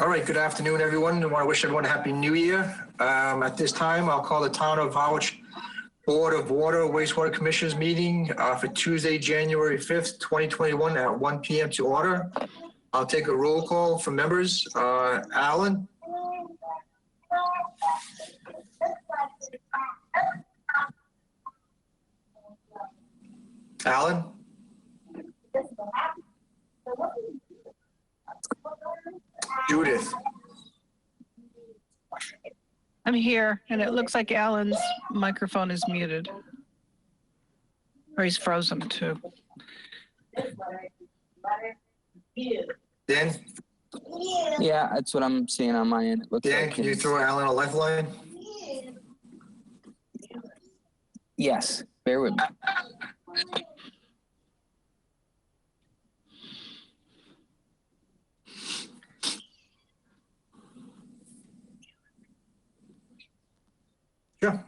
All right, good afternoon, everyone. I want to wish everyone a happy new year. At this time, I'll call the Town of Harwich Board of Water Wastewater Commissioners meeting for Tuesday, January 5th, 2021 at 1 p.m. to order. I'll take a roll call from members. Alan? Alan? Judith? I'm here, and it looks like Alan's microphone is muted. Or he's frozen, too. Dan? Yeah, that's what I'm seeing on my end. It looks Dan, like can you throw Alan a lifeline? Yes, bear with me. Sure.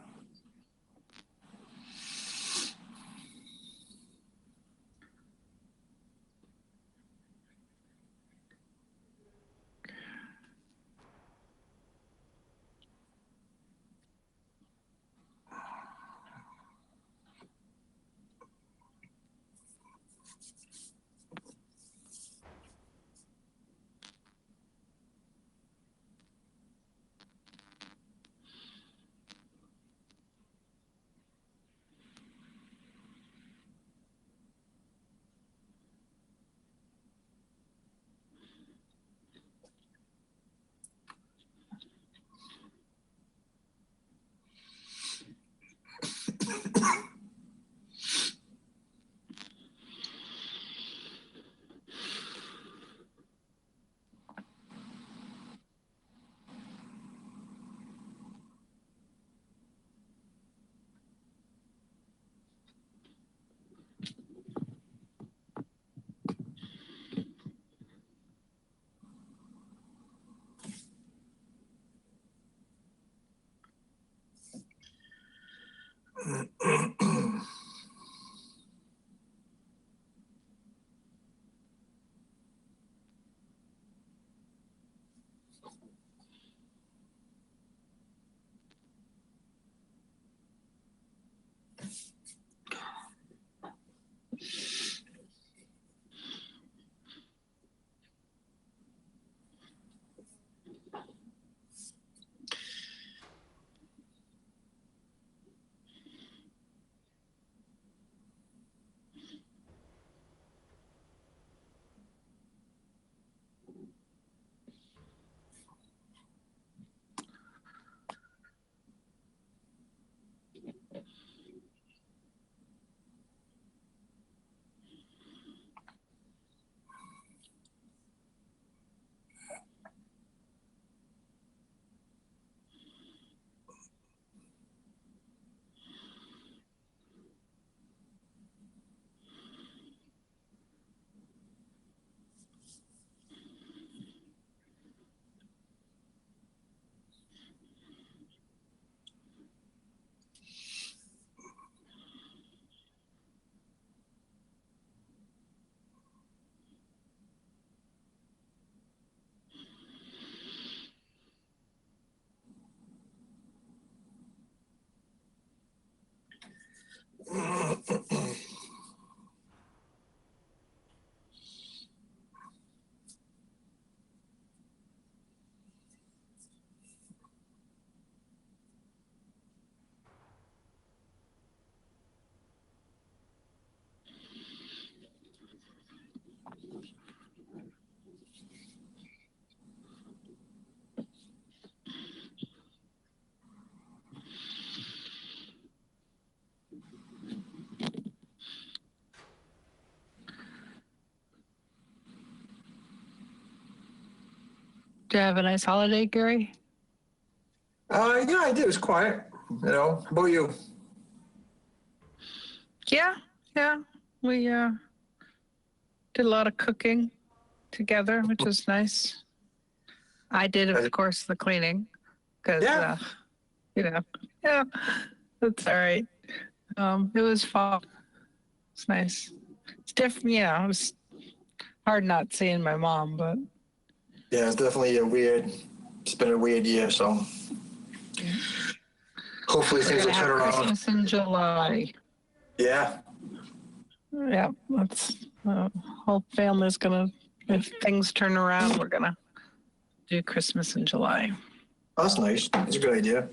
Do you have a nice holiday, Gary? Yeah, I did. It was quiet. How about you? Yeah. We did a lot of cooking together, which was nice. I did, of course, the cleaning because, Yeah. Yeah, that's all right. It was fun. It's nice. It's different, it was hard not seeing my mom, but Yeah, it's definitely it's been a weird year, so hopefully We're things will gonna have turn around. Christmas in July. Yeah, Yeah, that's whole family's gonna. If things turn around, we're gonna do Christmas in July. that's nice. That's a good idea.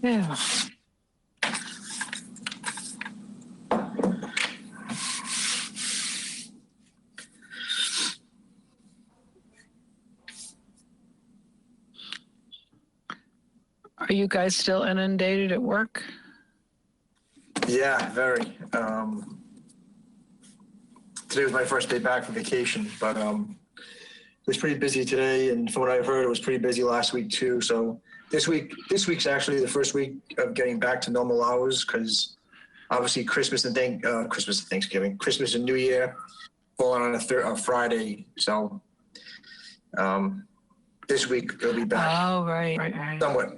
Yeah. Are you guys still inundated at work? Yeah, very. Today was my first day back from vacation, but it was pretty busy today, and from what I've heard, it was pretty busy last week too. So this week's actually the first week of getting back to normal hours because obviously Christmas and Thanksgiving, Christmas and New Year falling on a Friday. So this week it'll be back Oh, right.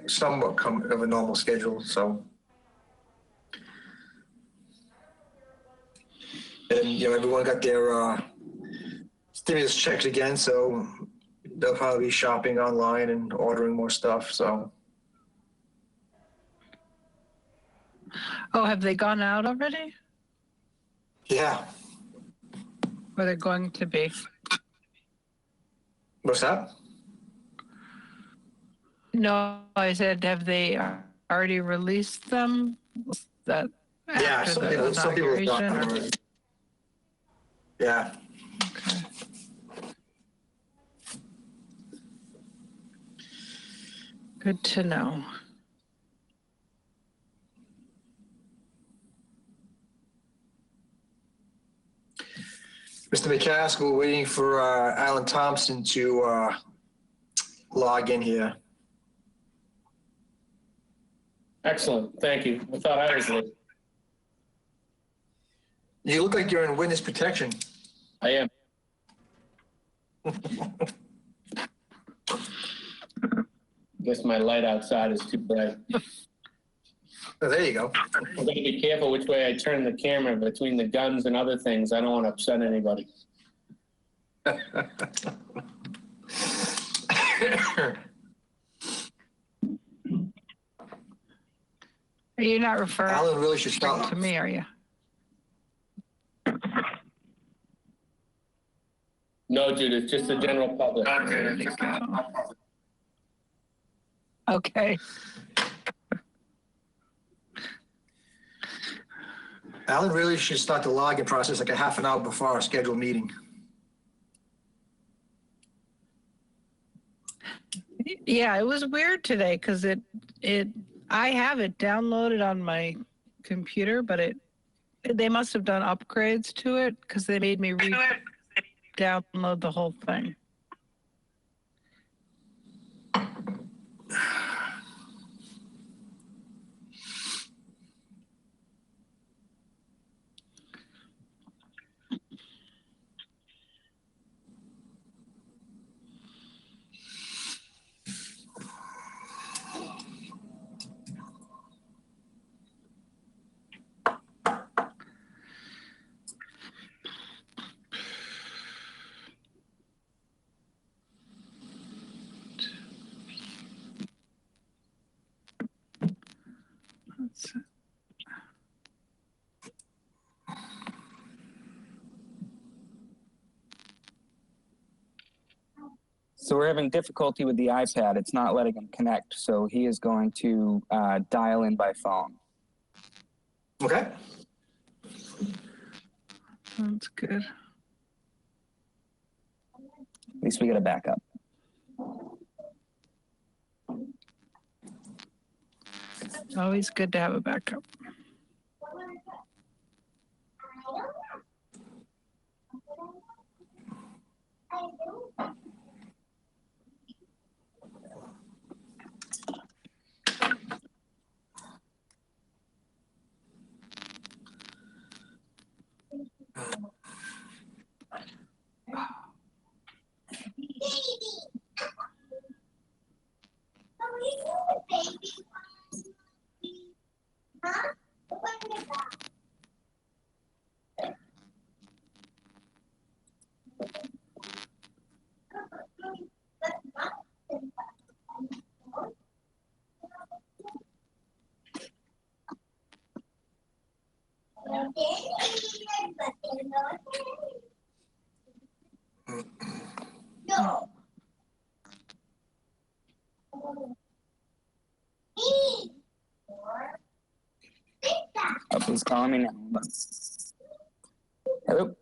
somewhat of a normal schedule. So. And everyone got their stimulus checks again, so they'll probably be shopping online and ordering more stuff. So Oh, have they gone out already? yeah, Or they're going to be? what's that? No, I said, have they already released them? That Yeah, after some the people have inauguration? gotten Or- already. Yeah, Okay. Good to know. Mr. McCaskill, we're waiting for Alan Thompson to log in here. Excellent, thank you. I thought I was late. You look like you're in witness protection. I am. Guess my light outside is too bright. Oh, there you go. I'm gonna be careful which way I turn the camera between the guns and other things. I don't want to upset anybody. You're not referring Alan really should stop. to me, are you? No, Judith, just the general public. Where'd it go? Okay. Alan really should start the login process like a half an hour before our scheduled meeting. Yeah, it was weird today because I have it downloaded on my computer, but they must have done upgrades to it because they made me re-download the whole thing. That's it. So we're having difficulty with the iPad. It's not letting him connect. So he is going to dial in by phone. Okay. That's good. At least we get a backup. Always good to have a backup. He's calling me now. Hello?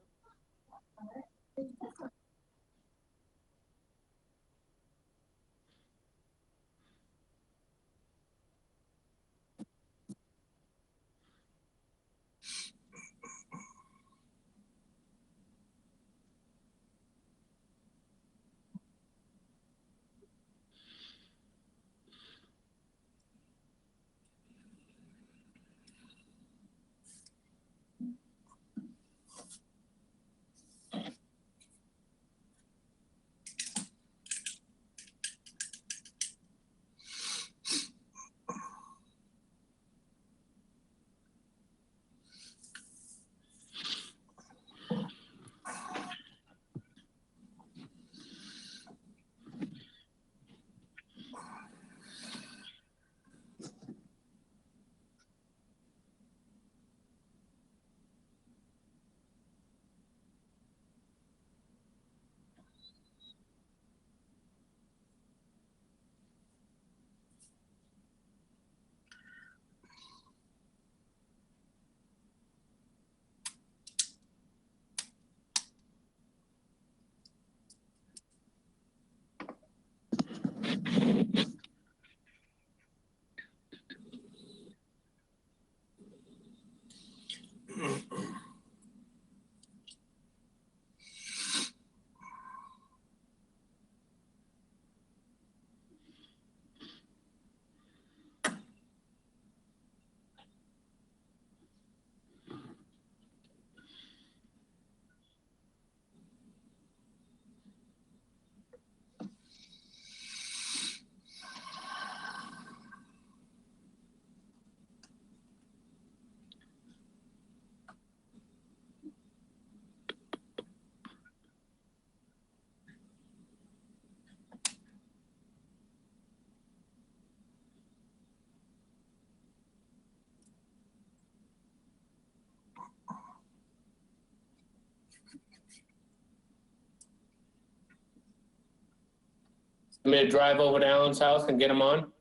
I'm gonna drive over to Alan's house and get him on.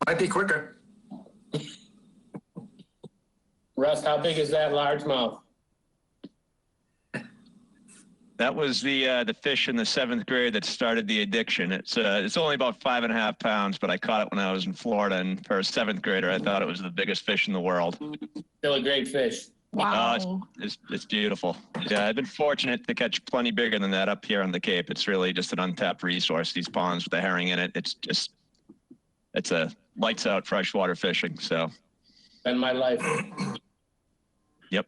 Might be quicker. Russ, how big is that largemouth? That was the fish in the 7th grade that started the addiction. It's only about 5.5 pounds, but I caught it when I was in Florida, and for a 7th grader, I thought it was the biggest fish in the world. Still a great fish. Wow. It's beautiful. Yeah, I've been fortunate to catch plenty bigger than that up here on the Cape. It's really just an untapped resource. These ponds with the herring in it. It's a lights out freshwater fishing. So. Been my life. Yep.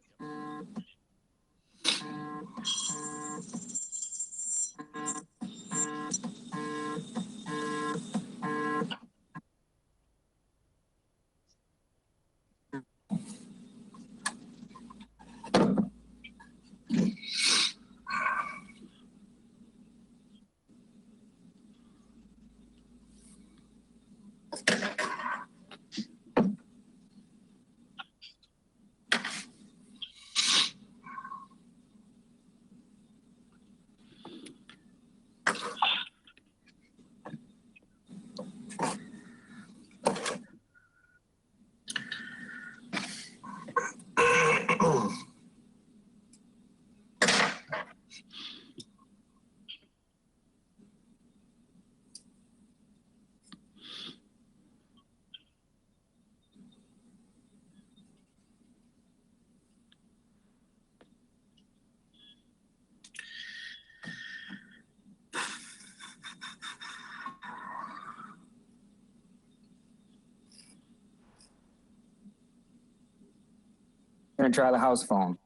Gonna try the house phone.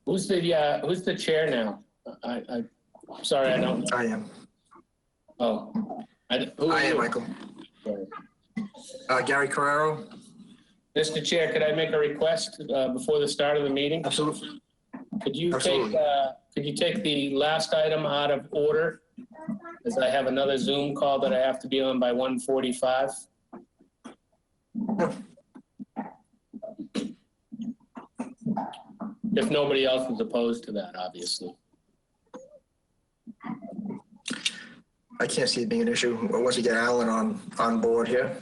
Who's the chair now? I'm sorry, I don't. I am. Oh, who are I am, you? Michael. Gary Carrero. Mr. Chair, could I make a request before the start of the meeting? Absolutely. Could you Absolutely. take the last item out of order? As I have another Zoom call that I have to be on by 1:45. If nobody else is opposed to that, obviously. I can't see it being an issue once we get Alan on board here.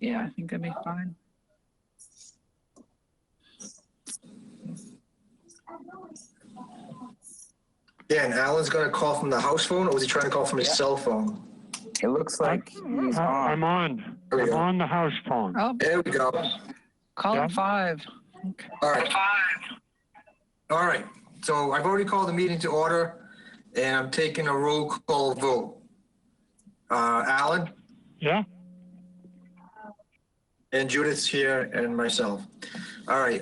Yeah, I think that'd be fine. Dan, Alan's gonna call from the house phone, or was he trying to call from his cell phone? It looks like he's I'm on. on. There we I'm go. on the house phone. Oh, There we go. call Yeah. it 5. Okay. All right. All right. So I've already called the meeting to order, and I'm taking a roll call vote. Alan Yeah? and Judith's here, and myself. All right.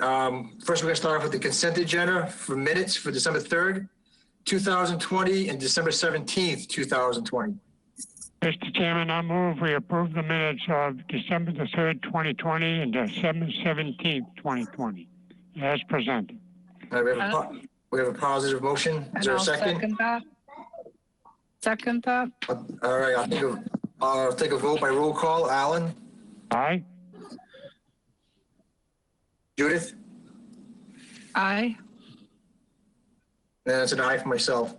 First, we're gonna start off with the consent agenda for minutes for December 3rd, 2020, and December 17th, 2020. Mr. Chairman, I move we approve the minutes of December the 3rd, 2020 and December 17th, 2020, as presented. All right, we have a positive motion. Is And there a I'll second? second that. Second that. All right, I'll take a vote by roll call. Alan, Aye? Judith, Aye. and that's an aye for myself.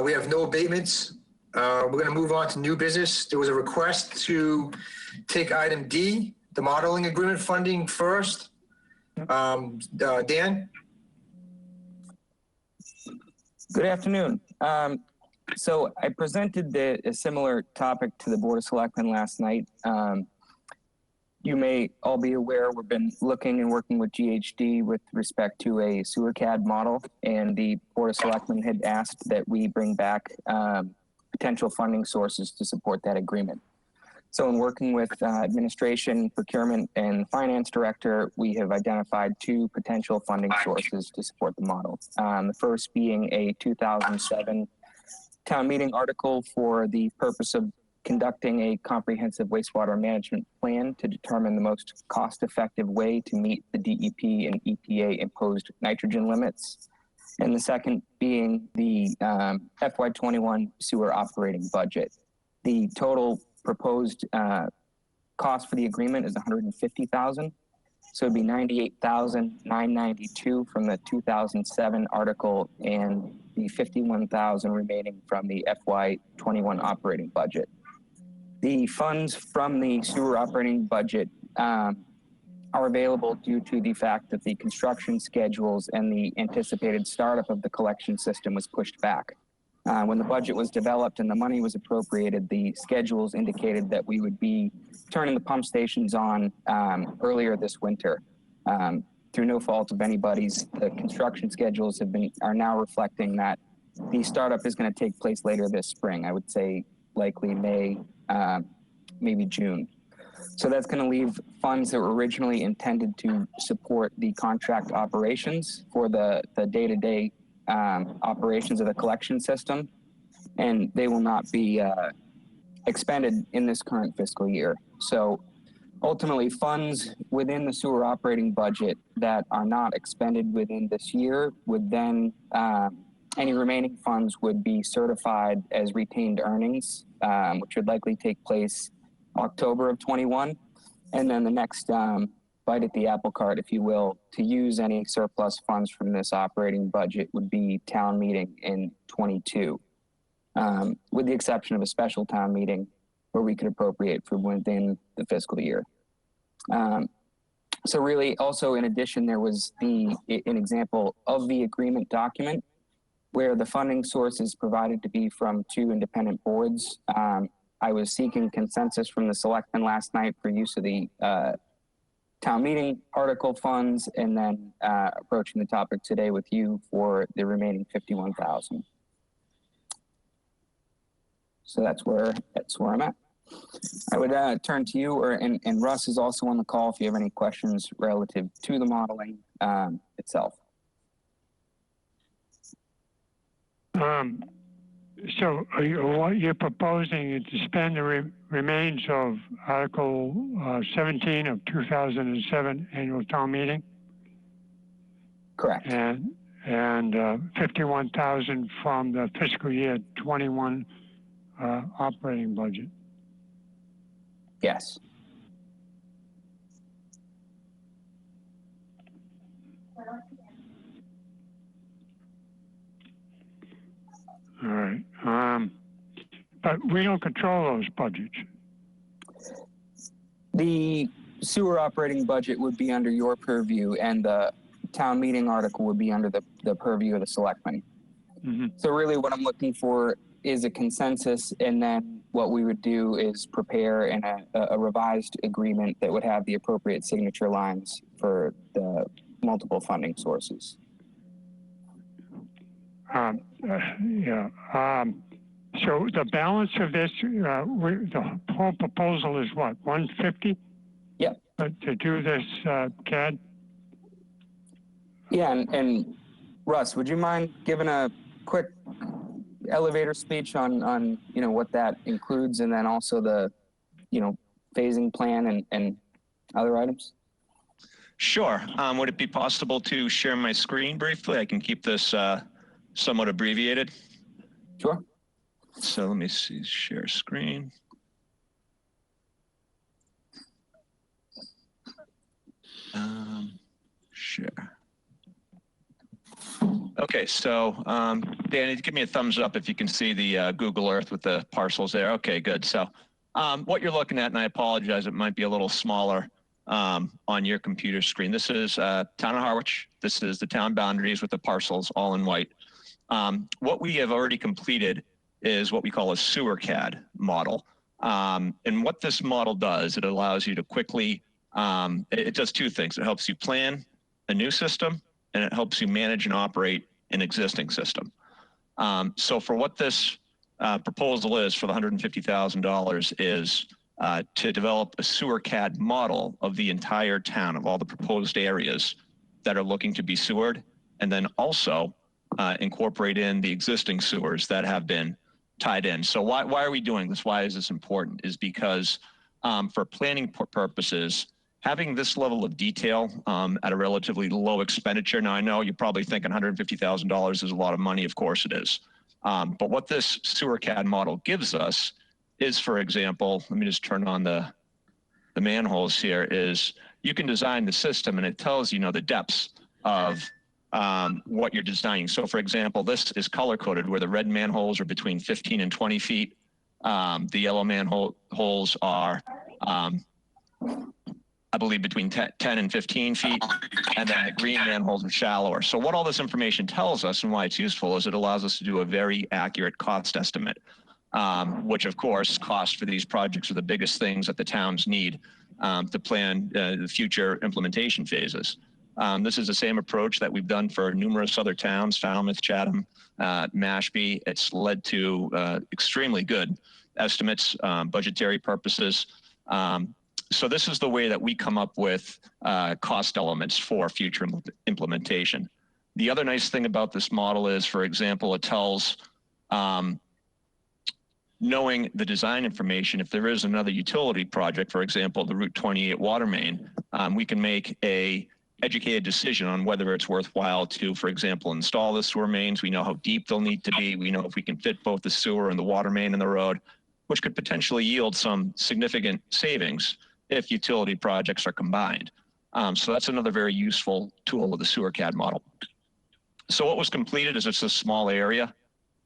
We have no abatements. We're going to move on to new business. There was a request to take item D, the modeling agreement funding first. Dan? Good afternoon. So I presented a similar topic to the Board of Selectmen last night. You may all be aware we've been looking and working with GHD with respect to a sewer CAD model, and the Board of Selectmen had asked that we bring back potential funding sources to support that agreement. So in working with administration, procurement, and finance director, we have identified 2 potential funding sources to support the model. The first being a 2007 town meeting article for the purpose of conducting a comprehensive wastewater management plan to determine the most cost-effective way to meet the DEP and EPA imposed nitrogen limits. And the second being the FY21 sewer operating budget. The total proposed cost for the agreement is $150,000. So it'd be $98,992 from the 2007 article and the $51,000 remaining from the FY21 operating budget. The funds from the sewer operating budget are available due to the fact that the construction schedules and the anticipated startup of the collection system was pushed back. When the budget was developed and the money was appropriated, the schedules indicated that we would be turning the pump stations on earlier this winter. Through no fault of anybody's, the construction schedules are now reflecting that the startup is going to take place later this spring. I would say likely May, maybe June. So that's going to leave funds that were originally intended to support the contract operations for the day-to-day operations of the collection system, and they will not be expended in this current fiscal year. So ultimately, funds within the sewer operating budget that are not expended within this year would then, any remaining funds would be certified as retained earnings, which would likely take place October of 21. And then the next bite at the apple cart, if you will, to use any surplus funds from this operating budget would be town meeting in 22, with the exception of a special town meeting where we could appropriate for within the fiscal year. So really, also in addition, there was an example of the agreement document where the funding source is provided to be from 2 independent boards. I was seeking consensus from the selectmen last night for use of the town meeting article funds, and then approaching the topic today with you for the remaining $51,000. So that's where I'm at. I would turn to you, and Russ is also on the call if you have any questions relative to the modeling itself. So what you're proposing is to spend the remains of Article 17 of 2007 annual town meeting? Correct. And 51,000 from the fiscal year 21 operating budget. Yes. All right. But we don't control those budgets. The sewer operating budget would be under your purview, and the town meeting article would be under the purview of the selectmen. Mm-hmm. So really what I'm looking for is a consensus, and then what we would do is prepare a revised agreement that would have the appropriate signature lines for the multiple funding sources. Yeah. So the balance of this, the whole proposal is what, 150? Yep. To do this CAD? Yeah, and Russ, would you mind giving a quick elevator speech on what that includes, and then also the phasing plan and other items? Sure. Would it be possible to share my screen briefly? I can keep this somewhat abbreviated. Sure. So let me see, share screen. Share. Okay, so Danny, give me a thumbs up if you can see the Google Earth with the parcels there. Okay, good. So what you're looking at, and I apologize, it might be a little smaller on your computer screen. This is Town of Harwich. This is the town boundaries with the parcels all in white. What we have already completed is what we call a sewer CAD model. And what this model does, it allows you to quickly, it does two things. It helps you plan a new system, and it helps you manage and operate an existing system. So for what this proposal is for the $150,000 is to develop a sewer CAD model of the entire town, of all the proposed areas that are looking to be sewered, and then also incorporate in the existing sewers that have been tied in. So why are we doing this? Why is this important? Is because for planning purposes, having this level of detail at a relatively low expenditure. Now I know you're probably thinking $150,000 is a lot of money. Of course it is. But what this sewer CAD model gives us is, for example, let me just turn on the manholes here, is you can design the system and it tells you the depths of what you're designing. So for example, this is color coded where the red manholes are between 15 and 20 feet. The yellow manholes are, I believe, between 10 and 15 feet, and then the green manholes are shallower. So what all this information tells us and why it's useful is it allows us to do a very accurate cost estimate, which of course cost for these projects are the biggest things that the towns need to plan the future implementation phases. This is the same approach that we've done for numerous other towns, Falmouth, Chatham, Mashpee. It's led to extremely good estimates, budgetary purposes. So this is the way that we come up with cost elements for future implementation. The other nice thing about this model is, for example, it tells, knowing the design information, if there is another utility project, for example, the Route 28 water main, we can make a educated decision on whether it's worthwhile to, for example, install the sewer mains. We know how deep they'll need to be. We know if we can fit both the sewer and the water main in the road, which could potentially yield some significant savings if utility projects are combined. So that's another very useful tool of the sewer CAD model. So what was completed is it's a small area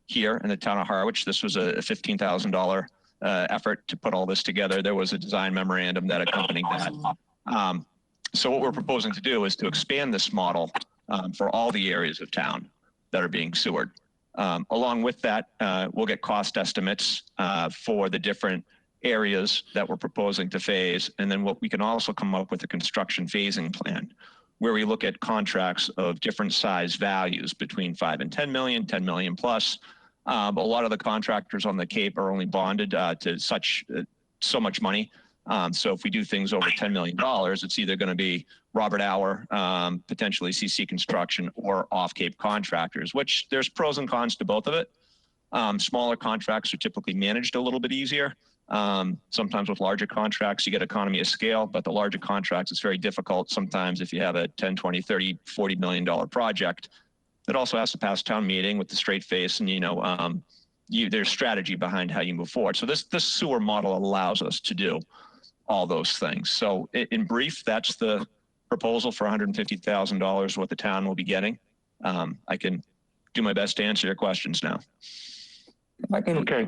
here in the town of Harwich. This was a $15,000 effort to put all this together. There was a design memorandum that accompanied that. So what we're proposing to do is to expand this model for all the areas of town that are being sewered. Along with that, we'll get cost estimates for the different areas that we're proposing to phase. And then what we can also come up with a construction phasing plan where we look at contracts of different size values between 5 and 10 million, 10 million plus. A lot of the contractors on the Cape are only bonded to so much money. So if we do things over $10 million, it's either going to be Robert Auer, potentially CC Construction, or off-Cape contractors, which there's pros and cons to both of it. Smaller contracts are typically managed a little bit easier. Sometimes with larger contracts, you get economy of scale, but the larger contracts, it's very difficult sometimes if you have a 10, 20, 30, $40 million project. It also has to pass town meeting with the straight face and, there's strategy behind how you move forward. So this sewer model allows us to do all those things. So in brief, that's the proposal for $150,000, what the town will be getting. I can do my best to answer your questions now. If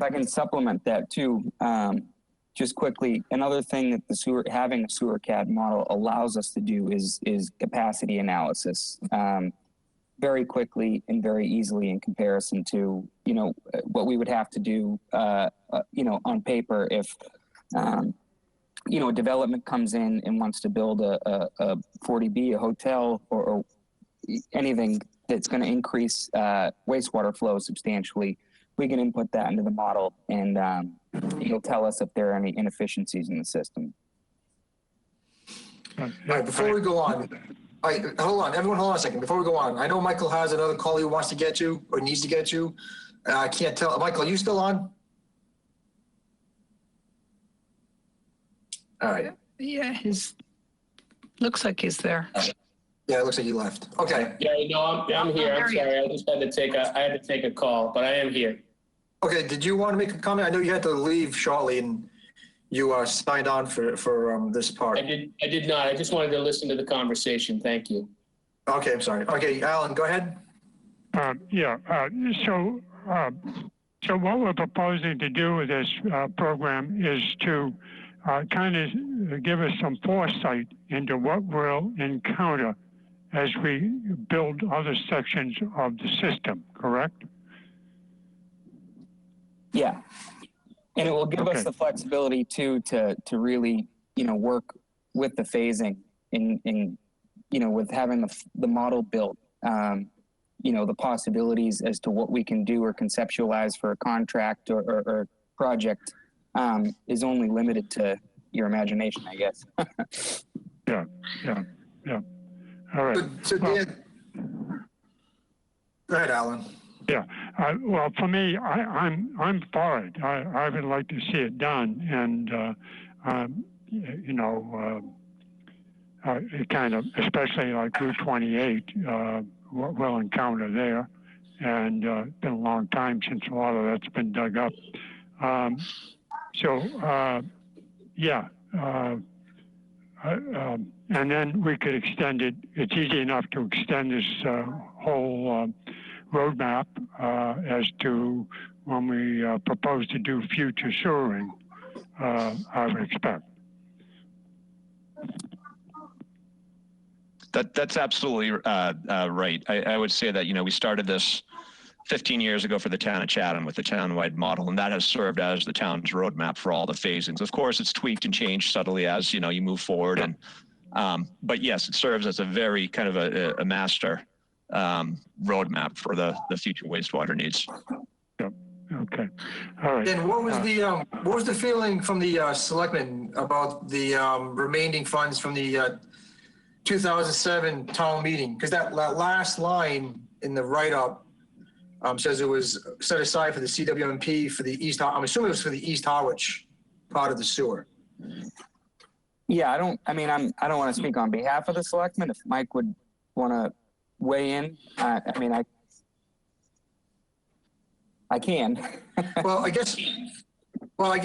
I can supplement that too, just quickly, another thing that having a sewer CAD model allows us to do is capacity analysis very quickly and very easily in comparison to, what we would have to do, on paper if, a development comes in and wants to build a 40B, a hotel, or anything that's going to increase wastewater flow substantially. We can input that into the model, and it'll tell us if there are any inefficiencies in the system. All right, before we go on, hold on, everyone, hold on a second. Before we go on, I know Michael has another call he wants to get to or needs to get to. I can't tell. Michael, are you still on? All right. Yeah, looks like he's there. Yeah, it looks like he left. Okay. Yeah, I'm here. I'm sorry. I just had to take a call, but I am here. Okay. Did you want to make a comment? I know you had to leave shortly, and you signed on for this part. I did not. I just wanted to listen to the conversation. Thank you. Okay, I'm sorry. Okay, Alan, go ahead. So what we're proposing to do with this program is to kind of give us some foresight into what we'll encounter as we build other sections of the system, correct? Yeah. And it will give us the flexibility too to really, work with the phasing in with having the model built, the possibilities as to what we can do or conceptualize for a contract or project is only limited to your imagination, I guess. Yeah. All right. So Dan, go ahead, Alan. Yeah. Well, for me, I'm for it. I would like to see it done, and it kind of, especially like Route 28, what we'll encounter there, and it's been a long time since a lot of that's been dug up. And then we could extend it. It's easy enough to extend this whole roadmap as to when we propose to do future sewering, I would expect. That's absolutely right. I would say that, we started this 15 years ago for the town of Chatham with the town-wide model, and that has served as the town's roadmap for all the phasings. Of course, it's tweaked and changed subtly as, you move forward. And but yes, it serves as a very kind of a master roadmap for the future wastewater needs. Yep. Okay. All right. And what was the feeling from the selectmen about the remaining funds from the 2007 town meeting? Because that last line in the write-up says it was set aside for the CWMP for the East. I'm assuming it was for the East Harwich part of the sewer. Yeah, I don't want to speak on behalf of the selectmen. If Mike would want to weigh in, I can. Well, I guess what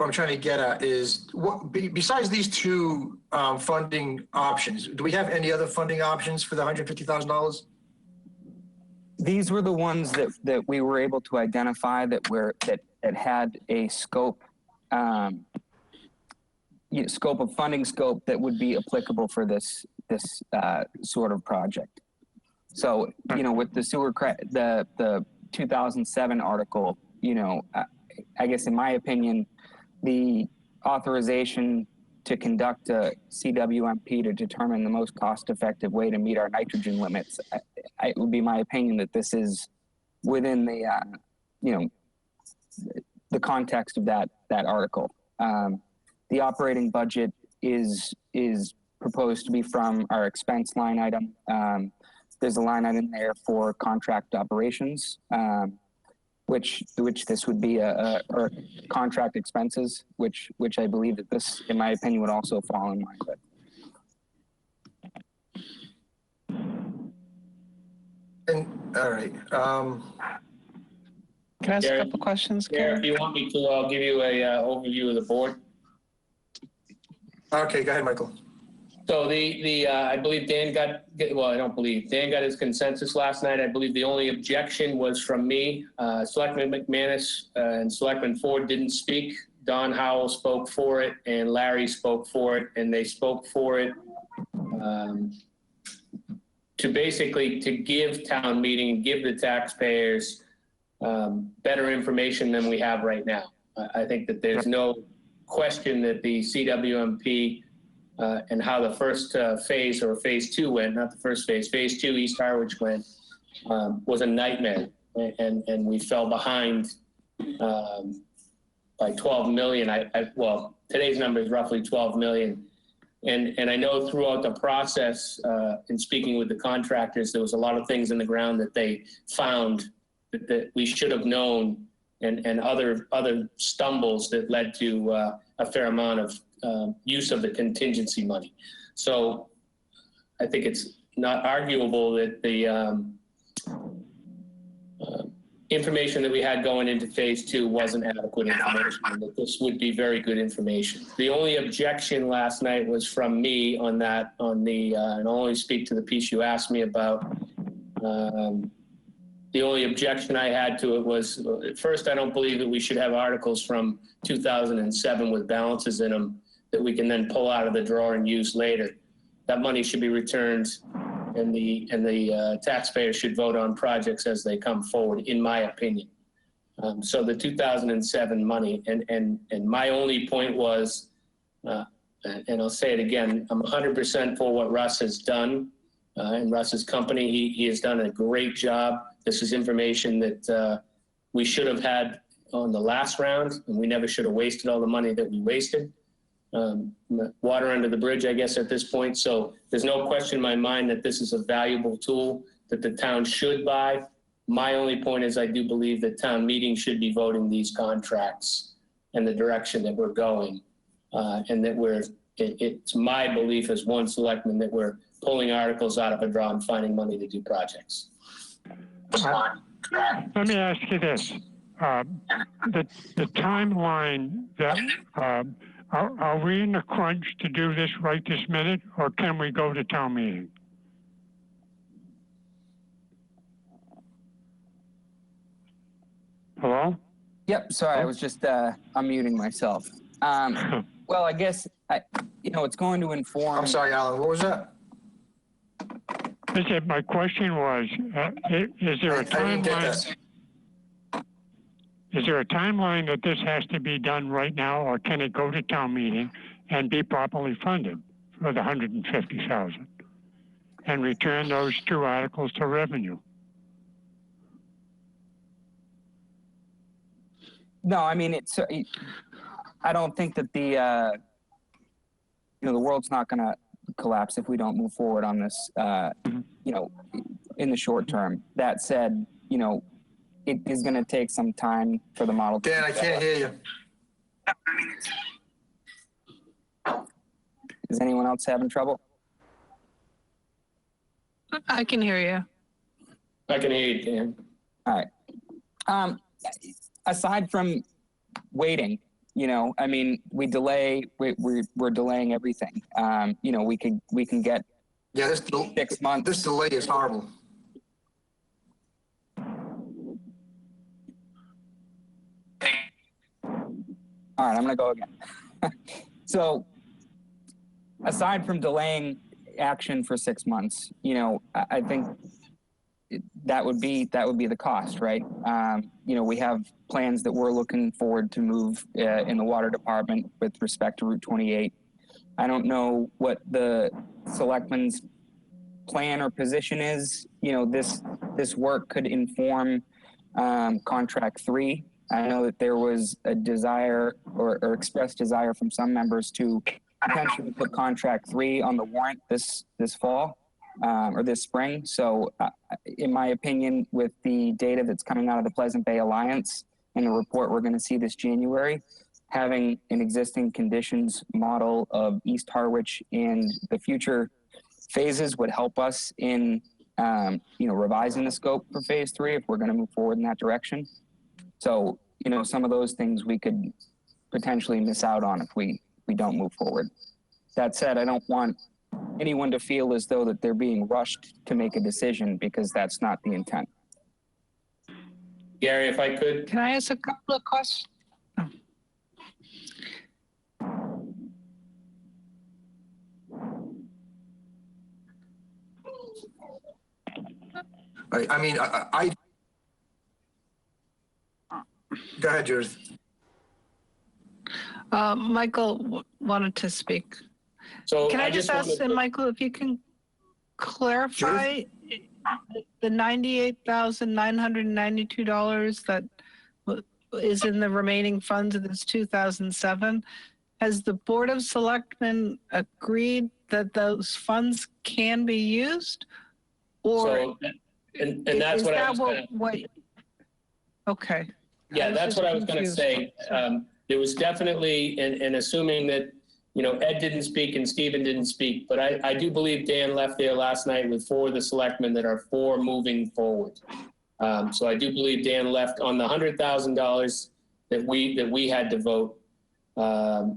I'm trying to get at is besides these two funding options, do we have any other funding options for the $150,000? These were the ones that we were able to identify that had a scope of funding scope that would be applicable for this sort of project. So with the the 2007 article, I guess in my opinion, the authorization to conduct a CWMP to determine the most cost-effective way to meet our nitrogen limits, it would be my opinion that this is within the, the context of that article. The operating budget is proposed to be from our expense line item. There's a line item there for contract operations, which this would be or contract expenses, which I believe that this, in my opinion, would also fall in line with. And all right. Can I ask a couple questions, Yeah, Karen? if you want me to, I'll give you a overview of the board. Okay, go ahead, Michael. So I believe Dan got his consensus last night. I believe the only objection was from me. Selectman McManus and Selectman Ford didn't speak Don Howell spoke for it and Larry spoke for it, and they spoke for it to basically to give town meeting, give the taxpayers better information than we have right now. I think that there's no question that the CWMP and how the first phase or phase 2 went, not the first phase, phase 2 East Harwich went, was a nightmare. And we fell behind by 12 million. Well, today's number is roughly 12 million. And I know throughout the process, in speaking with the contractors, there was a lot of things in the ground that they found that we should have known, and other stumbles that led to a fair amount of use of the contingency money. So I think it's not arguable that the information that we had going into phase 2 wasn't adequate information, and that this would be very good information. The only objection last night was from me on that, and I'll only speak to the piece you asked me about. The only objection I had to it was, at first, I don't believe that we should have articles from 2007 with balances in them that we can then pull out of the drawer and use later. That money should be returned, and the taxpayers should vote on projects as they come forward, in my opinion. So the 2007 money, and my only point was, and I'll say it again, I'm 100% for what Russ has done, and Russ's company. He has done a great job. This is information that we should have had on the last round, and we never should have wasted all the money that we wasted. Water under the bridge, I guess, at this point. So there's no question in my mind that this is a valuable tool that the town should buy. My only point is I do believe that town meeting should be voting these contracts and the direction that we're going. And that it's my belief as one selectman that we're pulling articles out of a draw and finding money to do projects. Let me ask you this. The timeline that, are we in a crunch to do this right this minute, or can we go to town meeting? Hello? Yep, sorry, I was just unmuting myself. Well, I guess, it's going to inform... I'm sorry, Alan, what was that? My question was, is there a timeline? Is there a timeline that this has to be done right now, or can it go to town meeting and be properly funded for the $150,000 and return those 2 articles to revenue? No, I mean, I don't think that the world's not going to collapse if we don't move forward on this, in the short term. That said, it is going to take some time for the model to... Dan, I can't hear you. Is anyone else having trouble? I can hear you. I can hear you, Dan. All right. Aside from waiting, we're delaying everything. We can get this 6 months. This delay is horrible. All right, I'm going to go again. So, aside from delaying action for 6 months, I think that would be the cost, right? We have plans that we're looking forward to move in the water department with respect to Route 28. I don't know what the selectmen's plan or position is. This work could inform contract 3. I know that there was a desire or expressed desire from some members to potentially put contract 3 on the warrant this fall or this spring. So in my opinion, with the data that's coming out of the Pleasant Bay Alliance and the report we're going to see this January, having an existing conditions model of East Harwich and the future phases would help us in revising the scope for phase 3 if we're going to move forward in that direction. So, some of those things we could potentially miss out on if we don't move forward. That said, I don't want anyone to feel as though that they're being rushed to make a decision, because that's not the intent. Gary, if I could. Can I ask a couple of questions? I mean, go ahead, Judith. Michael wanted to speak. So Can I just ask, wanted to- Michael, if you can clarify the $98,992 that is in the remaining funds of this 2007? Has the Board of Selectmen agreed that those funds can be used? Or So, and that's what I was gonna, okay. yeah, that's what I was going to confused. say. There was definitely, and assuming that, you know, Ed didn't speak and Stephen didn't speak, but I do believe Dan left there last night with 4 of the selectmen that are for moving forward. So I do believe Dan left on the $100,000 that we had to vote.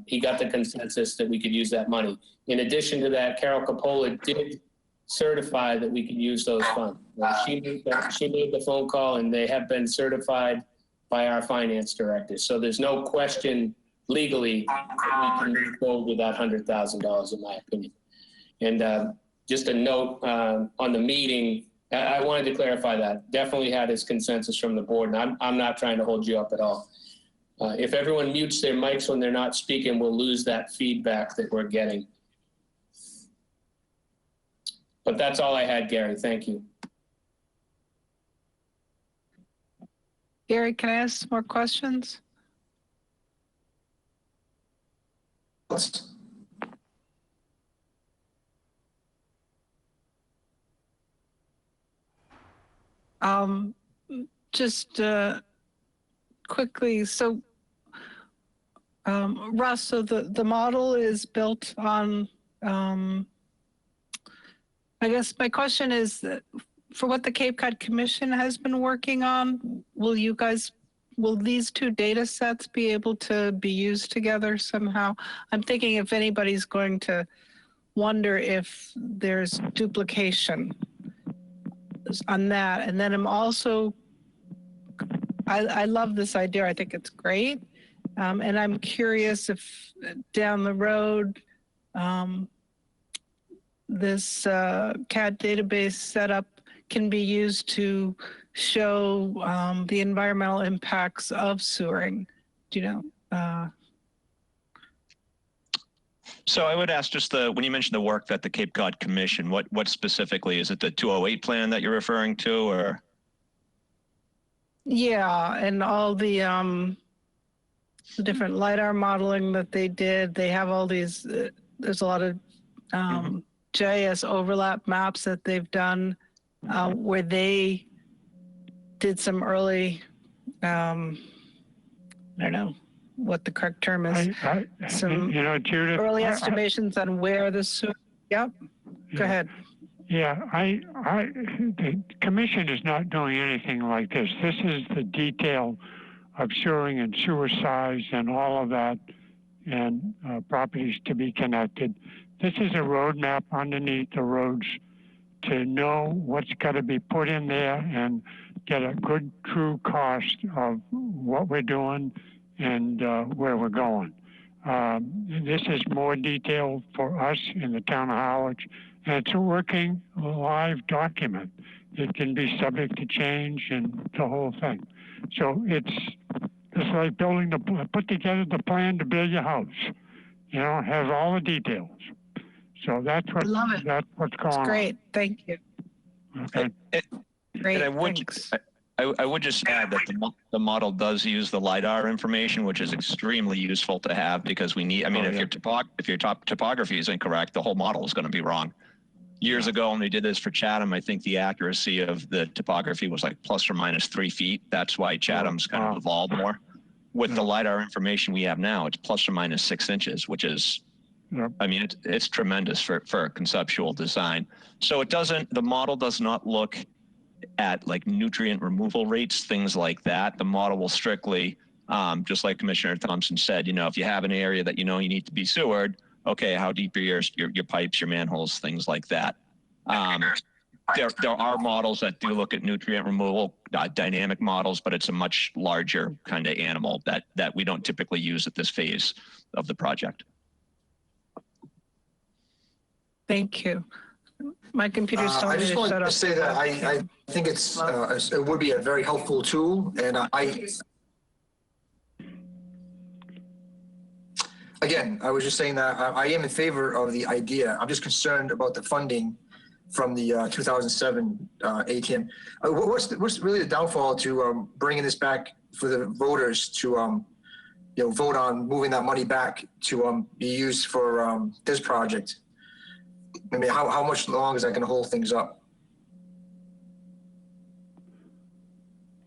He got the consensus that we could use that money. In addition to that, Carol Coppola did certify that we could use those funds. She made the phone call, and they have been certified by our finance director. So there's no question legally that we can move forward with that $100,000, in my opinion. And just a note on the meeting, I wanted to clarify that. Definitely had his consensus from the board, and I'm not trying to hold you up at all. If everyone mutes their mics when they're not speaking, we'll lose that feedback that we're getting. But that's all I had, Gary. Thank you. Gary, can I ask some more questions? Just quickly, so Russ, so the model is built on, I guess my question is that for what the Cape Cod Commission has been working on, will these 2 data sets be able to be used together somehow? I'm thinking if anybody's going to wonder if there's duplication on that. And then I'm also, I love this idea. I think it's great. And I'm curious if down the road, this CAD database setup can be used to show the environmental impacts of sewering. Do you know? So I would ask just when you mentioned the work that the Cape Cod Commission, what specifically, is it the 208 plan that you're referring to, or? Yeah, and all the different LiDAR modeling that they did. They have all these, there's a lot of GIS overlap maps that they've done where they did some early, I don't know what the correct term is, some Judith, early estimations on where the sewer, yep, go ahead. Yeah, the commission is not doing anything like this. This is the detail of sewering and sewer size and all of that, and properties to be connected. This is a roadmap underneath the roads to know what's got to be put in there and get a good true cost of what we're doing and where we're going. This is more detailed for us in the town of Harwich, and it's a working live document. It can be subject to change and the whole thing. So it's like put together the plan to build your house. You know, has all the details. So that's what's going on. Great, thank you. Okay. Great, thanks. I would just add that the model does use the LiDAR information, which is extremely useful to have because we need, I mean, if your topography is incorrect, the whole model is going to be wrong. Years ago, when we did this for Chatham, I think the accuracy of the topography was like plus or minus 3 feet. That's why Chatham's kind of evolved more. With the LiDAR information we have now, it's plus or minus 6 inches, which is, I mean, it's tremendous for conceptual design. So the model does not look at like nutrient removal rates, things like that. The model will strictly, just like Commissioner Thompson said, you know, if you have an area that you know you need to be sewered, okay, how deep are your pipes, your manholes, things like that. There are models that do look at nutrient removal, dynamic models, but it's a much larger kind of animal that we don't typically use at this phase of the project. Thank you. My computer's I telling me just to shut wanted up. to say that I think it would be a very helpful tool, and again, I was just saying that I am in favor of the idea. I'm just concerned about the funding from the 2007 ATM. What's really the downfall to bringing this back for the voters to vote on moving that money back to be used for this project? I mean, how much longer is that going to hold things up?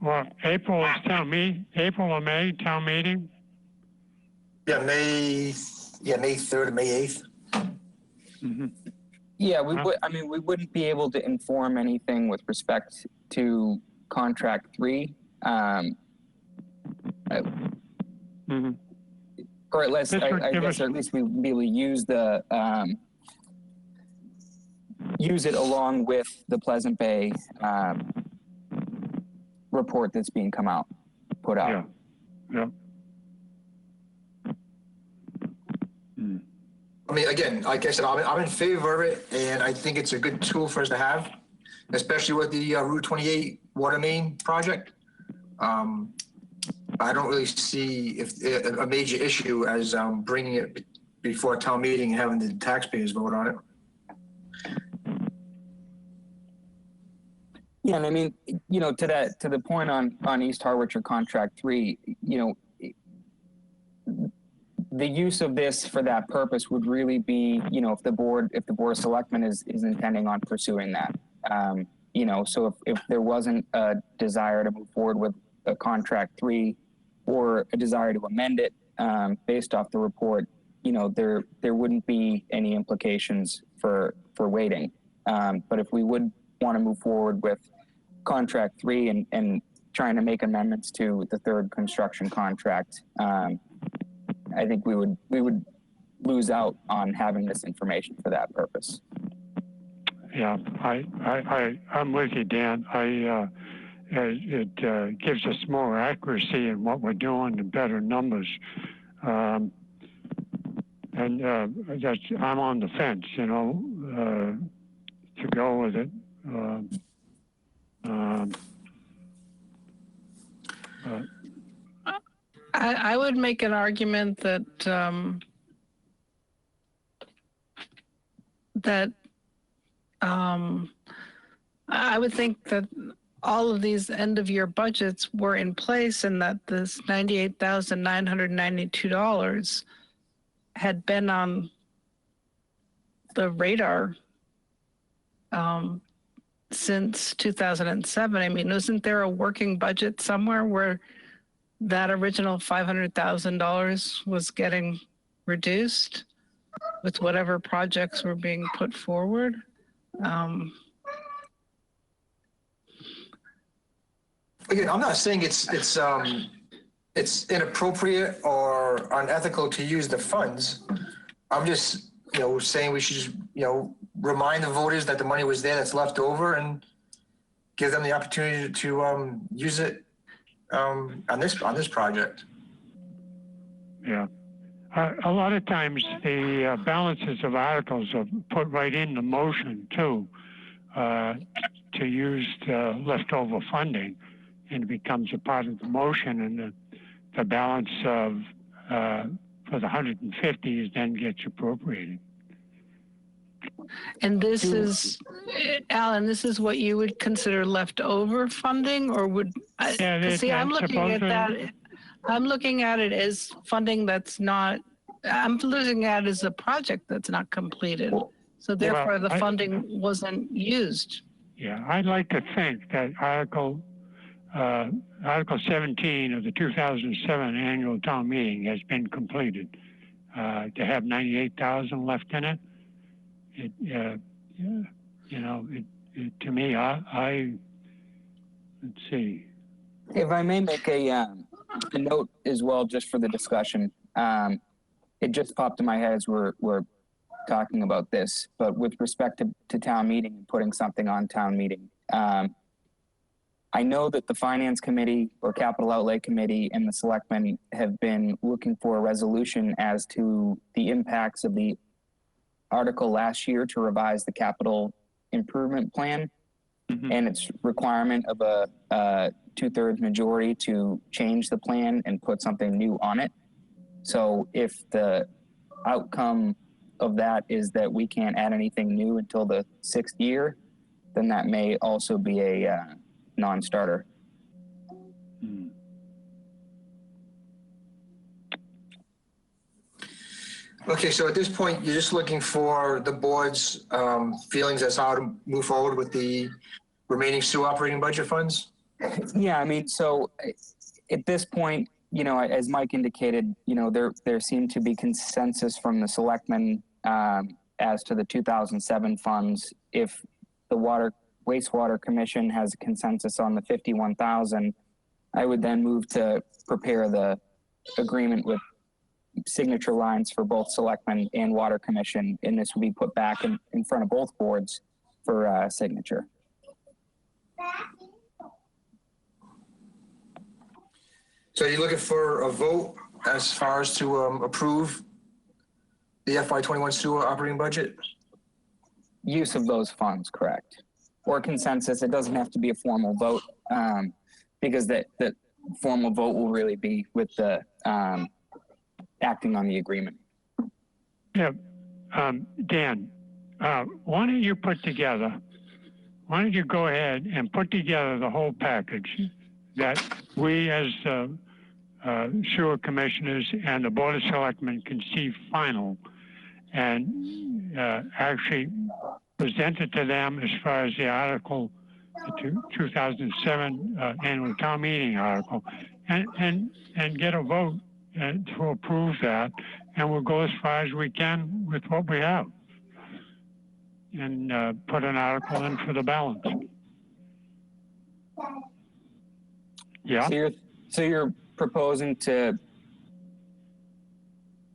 Well, April is April or May town meeting? Yeah, May 3rd and May 8th. Mm-hmm. Yeah, we would. I mean, we wouldn't be able to inform anything with respect to contract 3, Mm-hmm. or at least I guess, or at least we would be able to use the use it along with the Pleasant Bay report that's being put out. Yeah. Yeah. I mean, again, like I said, I'm in favor of it, and I think it's a good tool for us to have, especially with the Route 28 water main project. I don't really see a major issue as bringing it before a town meeting and having the taxpayers vote on it. Yeah, and I mean, to the point on East Harwich or contract 3, the use of this for that purpose would really be, if the board of selectmen is intending on pursuing that. So if there wasn't a desire to move forward with a contract 3 or a desire to amend it based off the report, there wouldn't be any implications for waiting. But if we would want to move forward with contract 3 and trying to make amendments to the 3rd construction contract, I think we would lose out on having this information for that purpose. Yeah, I'm with you, Dan. It gives us more accuracy in what we're doing and better numbers. I'm on the fence, to go with it. I would make an argument that I would think that all of these end of year budgets were in place, and that this $98,992 had been on the radar since 2007. I mean, wasn't there a working budget somewhere where that original $500,000 was getting reduced with whatever projects were being put forward? Again, I'm not saying it's inappropriate or unethical to use the funds. I'm just saying we should just remind the voters that the money was there, that's left over, and give them the opportunity to use it on this project. Yeah. A lot of times the balances of articles are put right in the motion too, to use the leftover funding, and it becomes a part of the motion, and the balance of for the 150 then gets appropriated. And this is, Alan, this is what you would consider leftover funding, or would, see, I'm looking at that. I'm looking at it as funding that's not, I'm looking at it as a project that's not completed. So therefore the funding wasn't used. Yeah, I'd like to think that Article 17 of the 2007 annual town meeting has been completed. To have 98,000 left in it, to me, let's see. If I may make a note as well, just for the discussion, it just popped in my head as we're talking about this, but with respect to town meeting and putting something on town meeting, I know that the Finance Committee or Capital Outlay Committee and the Selectmen have been looking for a resolution as to the impacts of the article last year to revise the capital improvement plan, and its requirement of a 2/3 majority to change the plan and put something new on it. So if the outcome of that is that we can't add anything new until the 6th year, then that may also be a non-starter. Okay, so at this point, you're just looking for the board's feelings as how to move forward with the remaining sewer operating budget funds? Yeah, I mean, so at this point, you know, as Mike indicated, you know, there seemed to be consensus from the selectmen as to the 2007 funds. If the Wastewater Commission has a consensus on the 51,000, I would then move to prepare the agreement with signature lines for both selectmen and Water Commission, and this will be put back in front of both boards for signature. So you're looking for a vote as far as to approve the FY21 sewer operating budget? Use of those funds, correct. Or consensus. It doesn't have to be a formal vote, because the formal vote will really be with the acting on the agreement. Yeah, Dan, why don't you go ahead and put together the whole package that we as sewer commissioners and the Board of Selectmen can see final, and actually present it to them as far as the article, the 2007 annual town meeting article, and get a vote to approve that, and we'll go as far as we can with what we have, and put an article in for the balance. Yeah. So you're proposing to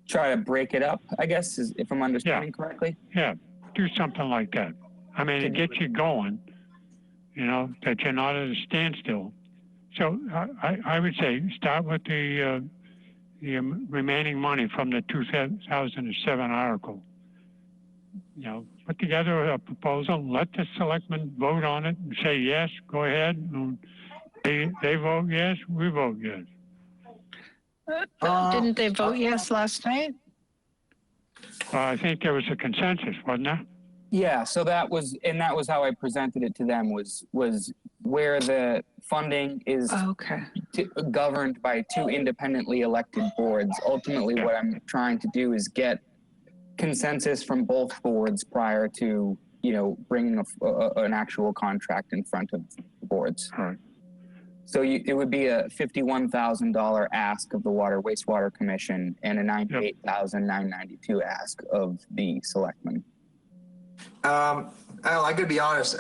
try to break it up, I guess, if I'm understanding correctly? Yeah, do something like that. I mean, it gets you going, you know, that you're not at a standstill. So I would say start with the remaining money from the 2007 article. You know, put together a proposal, let the selectmen vote on it and say yes, go ahead. And they vote yes, we vote yes. Didn't they vote yes last night? I think there was a consensus, wasn't there? Yeah, so that was how I presented it to them, was where the funding is governed by 2 independently elected boards. Ultimately, what I'm trying to do is get consensus from both boards prior to, you know, bringing an actual contract in front of the boards. Right. So it would be a $51,000 ask of the Wastewater Commission and a $98,992 ask of the selectmen. Al, I gotta be honest,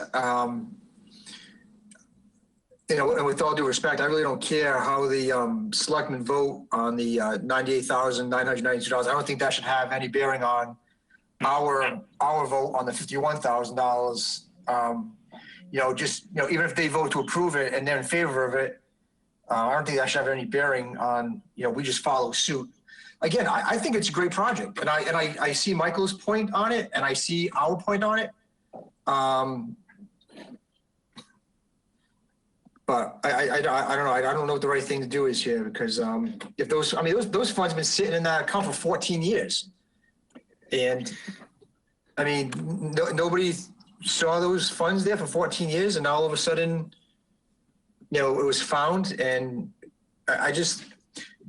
you know, and with all due respect, I really don't care how the selectmen vote on the $98,992. I don't think that should have any bearing on our vote on the $51,000. You know, just, you know, even if they vote to approve it and they're in favor of it, I don't think that should have any bearing on, you know, we just follow suit. Again, I think it's a great project, and I see Michael's point on it, and I see our point on it. But I don't know. I don't know what the right thing to do is here, because if those funds have been sitting in that account for 14 years, and I mean nobody saw those funds there for 14 years, and all of a sudden, you know, it was found, and I just,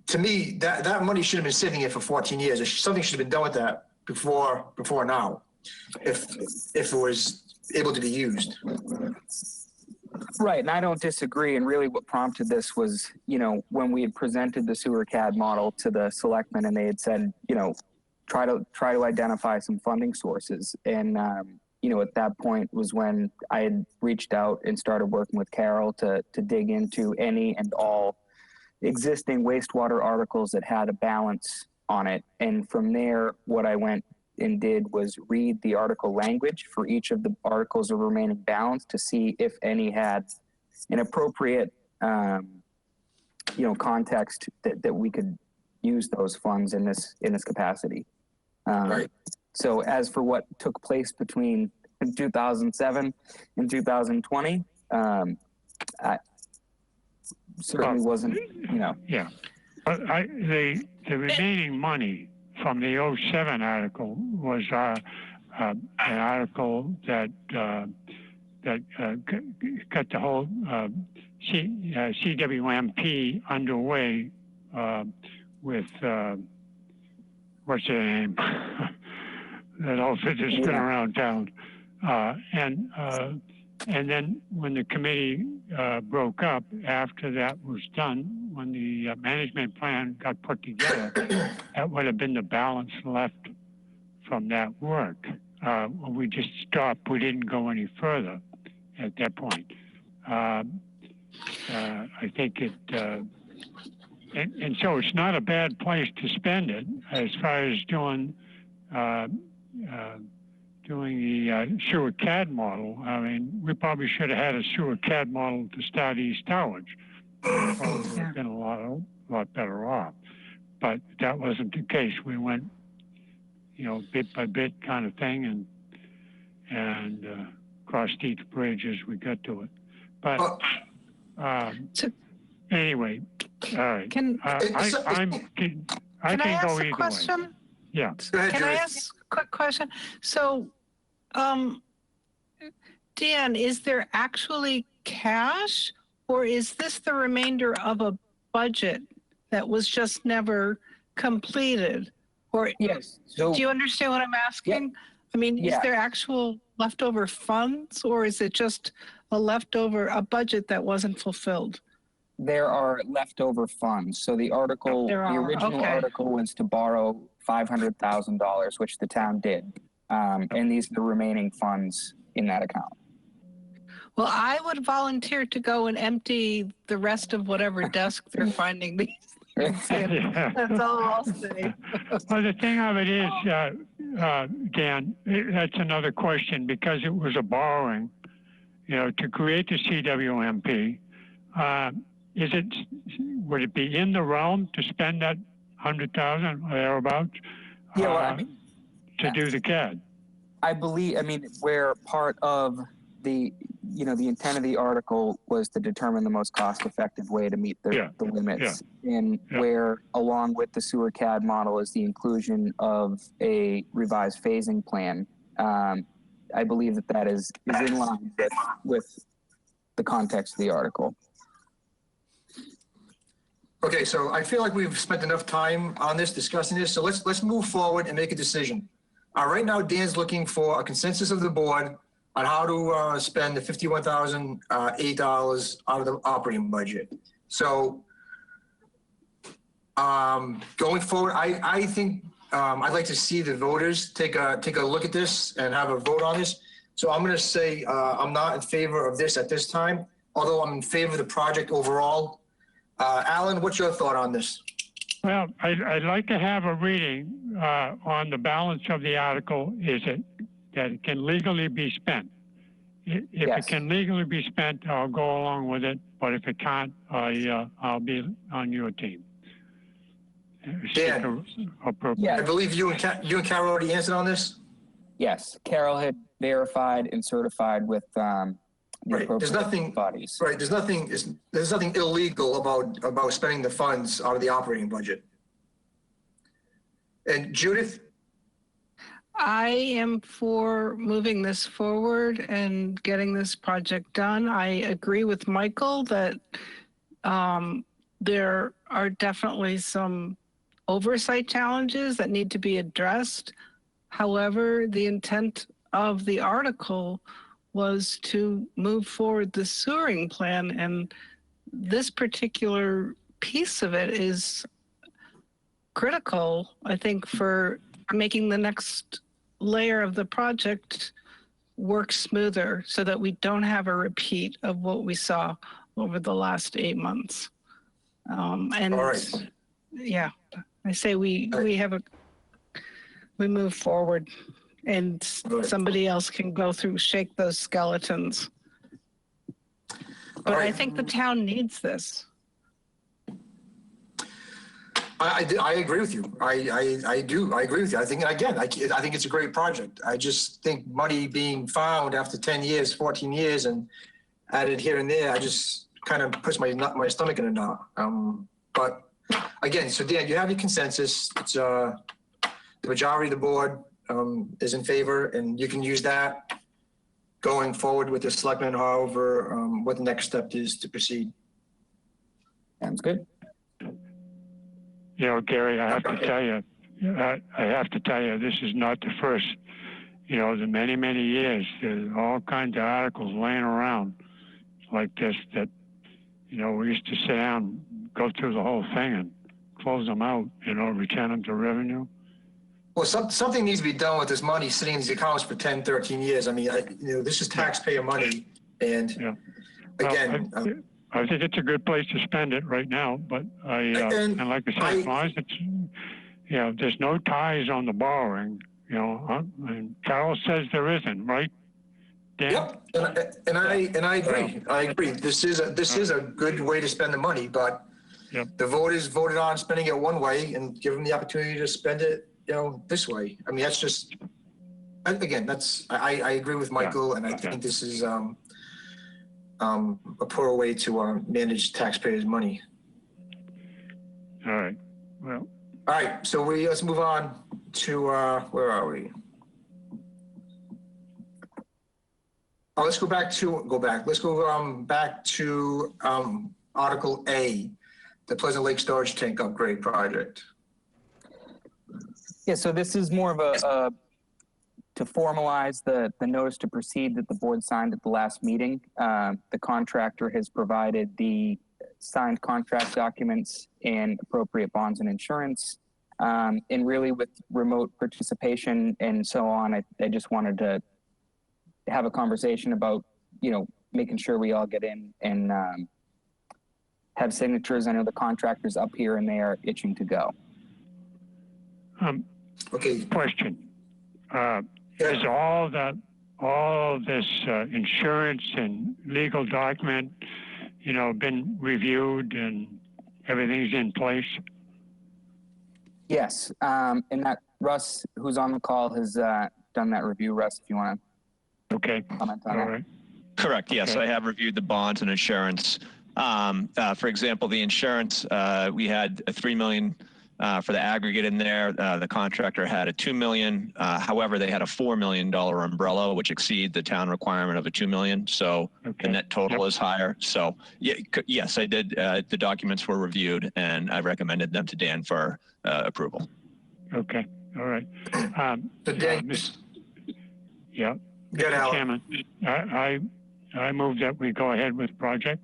to me, that money should have been sitting here for 14 years. Something should have been done with that before now, if it was able to be used. Right, and I don't disagree. And really, what prompted this was, you know, when we had presented the sewer CAD model to the selectmen, and they had said, you know, try to identify some funding sources. And you know, at that point was when I had reached out and started working with Carol to dig into any and all existing wastewater articles that had a balance on it. And from there, what I went and did was read the article language for each of the articles of remaining balance to see if any had an appropriate, you know, context that we could use those funds in this capacity. Right. So as for what took place between in 2007 and 2020. I certainly wasn't, you know. Yeah. But the remaining money from the 07 article was an article that got the whole CWMP underway with what's her name? That outfit that's been around town. And then when the committee broke up, after that was done, when the management plan got put together, that would have been the balance left from that work. We just stopped. We didn't go any further at that point. I think it, and so it's not a bad place to spend it as far as doing the sewer CAD model. I mean, we probably should have had a sewer CAD model to start East Harwich. Probably would have been a lot better off. But that wasn't the case. We went, you know, bit by bit kind of thing, and crossed each bridge as we got to it. But anyway, all right. Can I can I go ask a either question? way. Yeah. Go ahead, Can I Judith. ask a quick question? So, Dan, is there actually cash, or is this the remainder of a budget that was just never completed? Or Yes. So do you understand what I'm asking? I mean, is Yeah. there actual leftover funds, or is it just a budget that wasn't fulfilled? there are leftover funds. So the article, the There are, original okay. article was to borrow $500,000, which the town did. And these are the remaining funds in that account. Well, I would volunteer to go and empty the rest of whatever desk they're finding these things in. Yeah. That's all I'll say. Well, the thing of it is, Dan, that's another question, because it was a borrowing, you know, to create the CWMP. Would it be in the realm to spend that 100,000 or thereabouts Yeah, well, I mean, to do the CAD? I believe, I mean, where part of the, you know, the intent of the article was to determine the most cost-effective way to meet the limits. And where, along with the sewer CAD model, is the inclusion of a revised phasing plan. I believe that is in line with the context of the article. Okay, so I feel like we've spent enough time on this, discussing this, so let's move forward and make a decision. Right now, Dan's looking for a consensus of the board on how to spend the $51,008 out of the operating budget. So going forward, I think I'd like to see the voters take a look at this and have a vote on this. So I'm going to say I'm not in favor of this at this time, although I'm in favor of the project overall. Alan, what's your thought on this? Well, I'd like to have a reading on the balance of the article. Is it that it can legally be spent? If Yes. it can legally be spent, I'll go along with it. But if it can't, I'll be on your team. Dan. Yeah. I believe you and Carol already answered on this. Yes, Carol had verified and certified with the Right. There's appropriate nothing. bodies. Right. There's nothing illegal about spending the funds out of the operating budget. And Judith? I am for moving this forward and getting this project done. I agree with Michael that there are definitely some oversight challenges that need to be addressed. However, the intent of the article was to move forward the sewering plan, and this particular piece of it is critical, I think, for making the next layer of the project work smoother so that we don't have a repeat of what we saw over the last 8 months. And All right. yeah, I say we move forward, and somebody else can go through, shake those skeletons. But I think the town needs this. I agree with you. I do. I agree with you. I think, again, I think it's a great project. I just think money being found after 10 years, 14 years and added here and there, I just kind of puts my stomach in a knot. But again, so Dan, you have your consensus. It's the majority of the board is in favor, and you can use that going forward with the selectmen, however, what the next step is to proceed. Sounds good. You know, Gary, I have to tell you, this is not the first, the many, many years. There's all kinds of articles laying around like this that, we used to sit down, go through the whole thing and close them out, return them to revenue. Well, something needs to be done with this money sitting in these accounts for 10, 13 years. I mean, this is taxpayer money. And again, I think it's a good place to spend it right now, but and like I said, as long as it's, there's no ties on the borrowing, and Carol says there isn't, right? Dan? Yep, and I agree. I agree. This is a good way to spend the money, but the voters voted on spending it one way and give them the opportunity to spend it, this way. I mean, that's just, again, I agree with Michael, and I think this is a poor way to manage taxpayers' money. All right. Well. All right. So let's move on to where are we? Oh, let's go back. Let's go back to Article A, the Pleasant Lake Storage Tank Upgrade Project. Yeah. So this is more of a to formalize the notice to proceed that the board signed at the last meeting. The contractor has provided the signed contract documents and appropriate bonds and insurance. And really with remote participation and so on, I just wanted to have a conversation about, making sure we all get in and have signatures. I know the contractor's up here and they are itching to go. Okay. Question. Has all this insurance and legal document, been reviewed and everything's in place? Yes, and that Russ, who's on the call, has done that review. Russ, if you want to comment on that. Right. Correct. Yes, I have reviewed the bonds and insurance. For example, the insurance, we had a $3 million. For the aggregate in there, the contractor had a $2 million. However, they had a $4 million umbrella, which exceed the town requirement of a $2 million. So the net total is higher. So yes, I did. The documents were reviewed, and I recommended them to Dan for approval. Okay. All right. Mr. Chairman, I move that we go ahead with the project.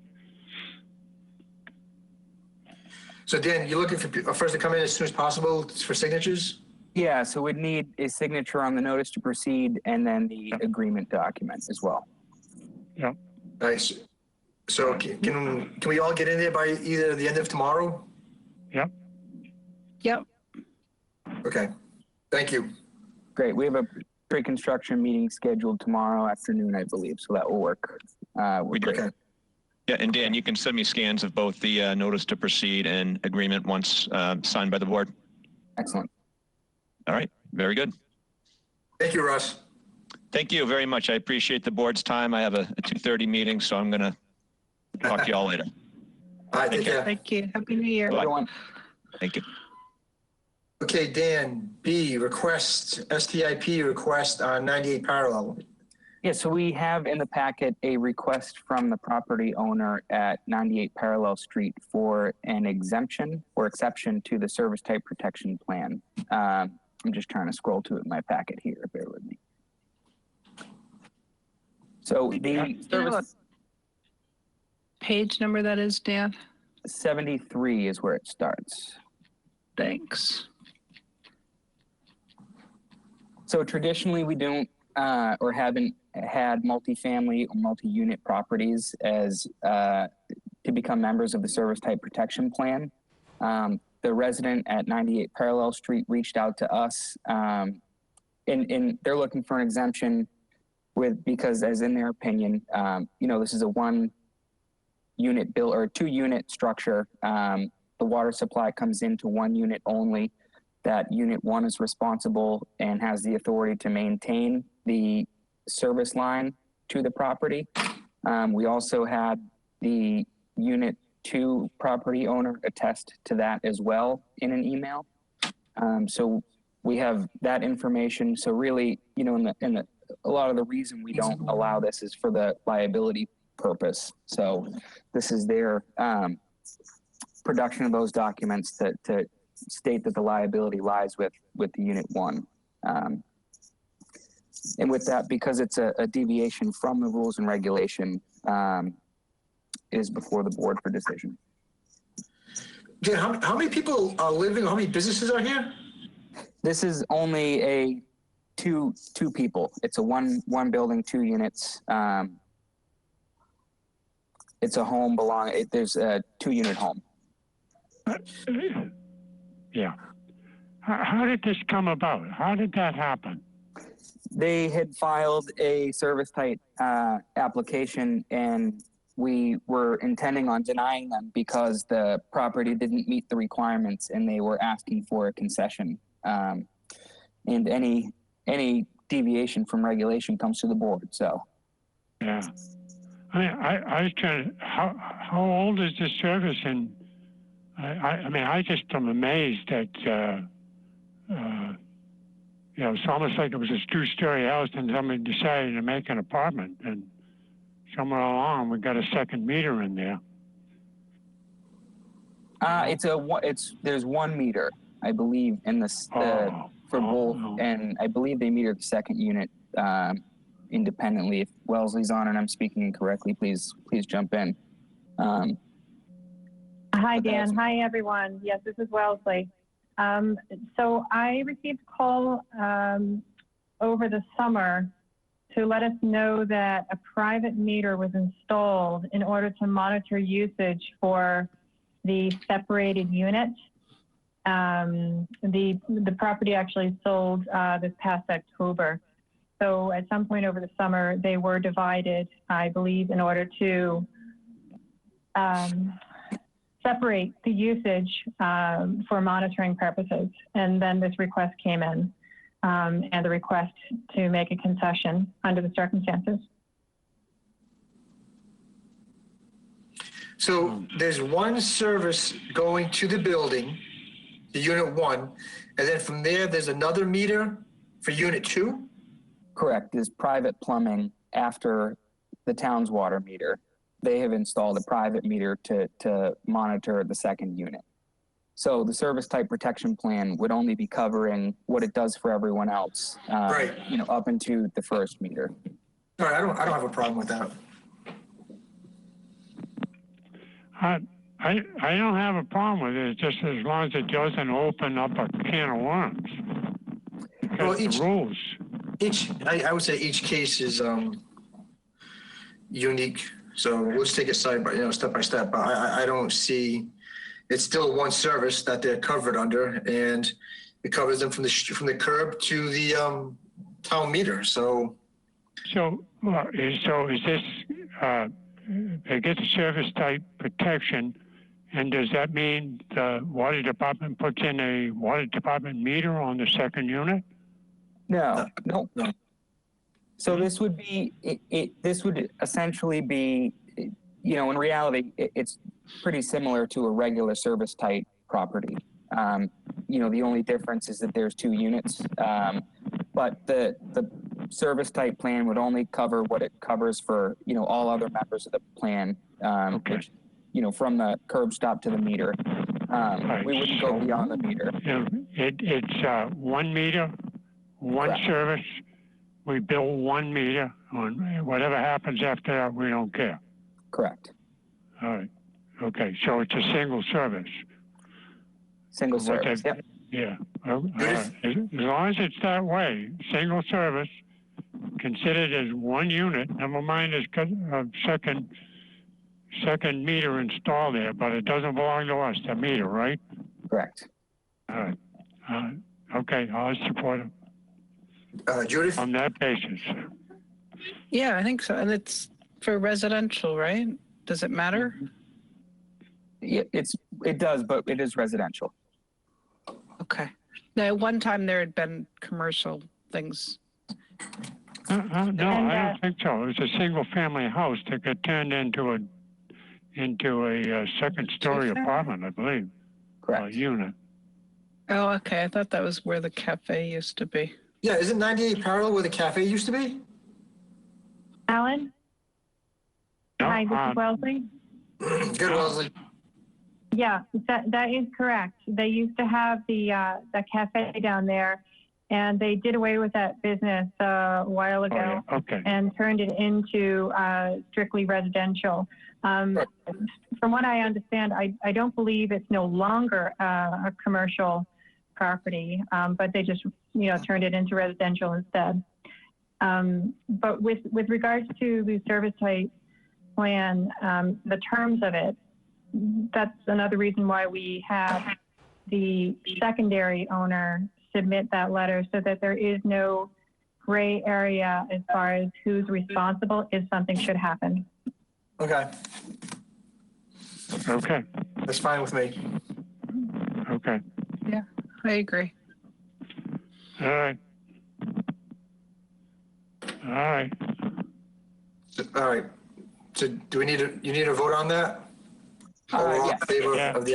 So Dan, you're looking for us to come in as soon as possible for signatures? Yeah, so we'd need a signature on the notice to proceed and then the agreement document as well. Yeah. Nice. So can we all get in there by either the end of tomorrow? Yep. Yep. Okay. Thank you. Great. We have a pre-construction meeting scheduled tomorrow afternoon, I believe, so that will work. Okay. Yeah, and Dan, you can send me scans of both the notice to proceed and agreement once signed by the board. Excellent. All right, very good. Thank you, Russ. Thank you very much. I appreciate the board's time. I have a 2:30 meeting, so I'm going to talk to you all later. All right, take care. Thank you. Happy New Year. Bye. Everyone. Thank you. Okay, Dan, B, request, STIP request on 98 Parallel. Yeah, so we have in the packet a request from the property owner at 98 Parallel Street for an exemption or exception to the service type protection plan. I'm just trying to scroll to it in my packet here. Bear with me. So the service page number that is, Dan? 73 is where it starts. Thanks. So traditionally we don't or haven't had multifamily or multi-unit properties as to become members of the service type protection plan. The resident at 98 Parallel Street reached out to us and they're looking for an exemption because as in their opinion, this is a 1 unit bill or 2 unit structure the water supply comes into one unit only, that unit one is responsible and has the authority to maintain the service line to the property. We also had the unit two property owner attest to that as well in an email. So we have that information. So really, you know, a lot of the reason we don't allow this is for the liability purpose. So this is their production of those documents to state that the liability lies with the unit one. And with that, because it's a deviation from the rules and regulation, is before the board for decision. Jen, how many people are living, how many businesses are here? This is only a two people. It's a one building, 2 units. It's a home there's a 2-unit home. Yeah. How did this come about? How did that happen? They had filed a service type application, and we were intending on denying them because the property didn't meet the requirements and they were asking for a concession. And any deviation from regulation comes to the board, so. Yeah. I was trying to, how old is this service? And I mean, I just am amazed that, you know, it's almost like it was a 2-story house and somebody decided to make an apartment, and somewhere along we got a second meter in there. There's 1 meter, I believe, in for both, and I believe they meter the second unit independently. If Wellesley's on and I'm speaking incorrectly, please jump in. Hi, Dan. Hi, everyone. Yes, this is Wellesley. So I received a call over the summer to let us know that a private meter was installed in order to monitor usage for the separated unit. The property actually sold this past October. So at some point over the summer, they were divided, I believe, in order to separate the usage for monitoring purposes. And then this request came in, and the request to make a concession under the circumstances. So there's one service going to the building, the unit one, and then from there's another meter for unit 2? Correct. There's private plumbing after the town's water meter. They have installed a private meter to monitor the second unit. So the service type protection plan would only be covering what it does for everyone else, Right. You know, up into the first meter. All right, I don't have a problem with that. I don't have a problem with it, just as long as it doesn't open up a can of worms. Well, The rules. I would say each case is unique. So we'll just take it step by step. But I don't see, it's still one service that they're covered under, and it covers them from the curb to the town meter. So is this they get the service type protection, and does that mean the water department puts in a water department meter on the second unit? No. No. So this would be, this would essentially be, you know, in reality, it's pretty similar to a regular service type property. You know, the only difference is that there's 2 units, but the service type plan would only cover what it covers for, you know, all other members of the plan, Okay. which, you know, from the curb stop to the meter. We wouldn't go beyond the meter. It's 1 meter, 1 Correct. service. We bill 1 meter. On whatever happens after that, we don't care. Correct. All right. Okay. So it's a single service. Single What service. they- Yep. Yeah. All right. As long as it's that way, single service, considered as 1 unit. Never mind, it's got a second meter installed there, but it doesn't belong to us. The meter, right? Correct. All right. Okay. I'll support it Judith? on that basis. Yeah, I think so. And it's for residential, right? Does it matter? Yeah, it does, but it is residential. Okay. Now, at one time there had been commercial things. No, And, I don't think so. It was a single-family house that got turned into a second-story Two-family? apartment, I believe. Correct. Unit. Oh, okay. I thought that was where the cafe used to be. Yeah, isn't 98 parallel where the cafe used to be? Alan? No, Hi, this is Wellesley. Good, Wellesley. Yeah, that is correct. They used to have the cafe down there, and they did away with that business a while ago. Oh, yeah. Okay. And turned it into strictly residential. From what I understand, I don't believe it's no longer a commercial property, but they just turned it into residential instead. But with regards to the service type plan, the terms of it, that's another reason why we have the secondary owner submit that letter, so that there is no gray area as far as who's responsible if something should happen. Okay, Okay. that's fine with me. Okay. Yeah, I agree. All right. All right. All right. So do we you need a vote on that? Or all in Yes. favor Yeah. of the,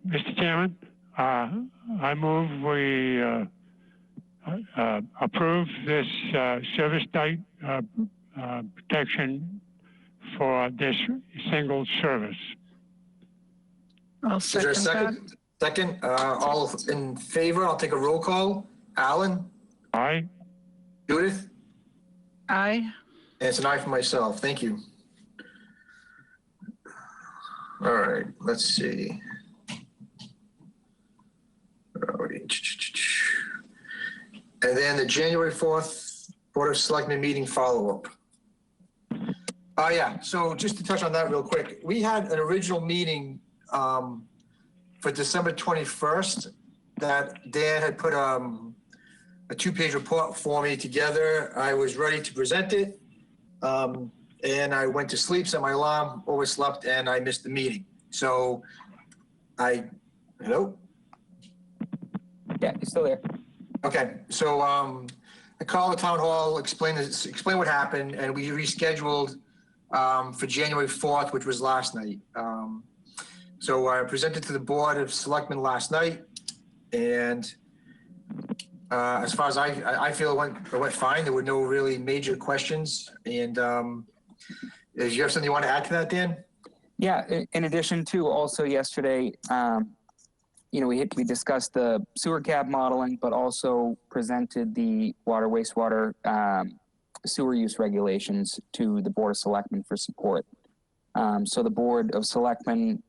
Mr. Chairman, I move we approve this service type protection for this single service. I'll is there a second that. second? Second, all in favor, I'll take a roll call. Alan, Aye. Judith, Aye. and it's an aye for myself. Thank you. All right, let's see. And then the January 4th Board of Selectmen meeting follow-up. Oh, yeah, so just to touch on that real quick, we had an original meeting for December 21st that Dan had put a 2-page report for me together. I was ready to present it. And I went to sleep, set my alarm, overslept, and I missed the meeting. So hello? Yeah, you're still there. Okay, so I called the town hall, explained what happened, and we rescheduled for January 4th, which was last night. So I presented to the Board of Selectmen last night, and as far as I feel it went fine. There were no really major questions. And do you have something you want to add to that, Dan? Yeah, in addition to also yesterday, we discussed the sewer cab modeling, but also presented the wastewater sewer use regulations to the Board of Selectmen for support. So the Board of Selectmen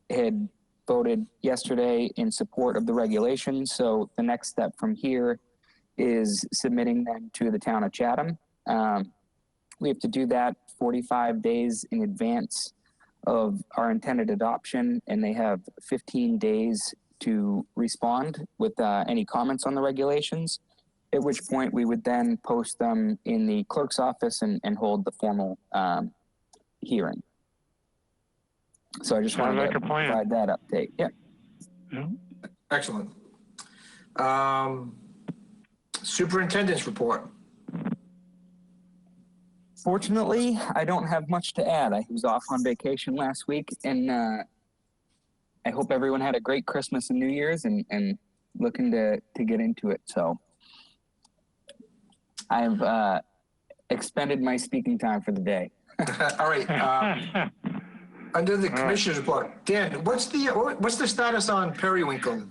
had voted yesterday in support of the regulations. So the next step from here is submitting them to the town of Chatham. We have to do that 45 days in advance of our intended adoption, and they have 15 days to respond with any comments on the regulations, at which point we would then post them in the clerk's office and hold the formal hearing. So I just wanted to provide that update. Yeah. Yeah. Excellent. Superintendent's report. Fortunately, I don't have much to add. I was off on vacation last week, and I hope everyone had a great Christmas and New Year's, and looking to get into it. So I've expended my speaking time for the day. All right. Under the commissioner's report, Dan, what's the status on Periwinkle?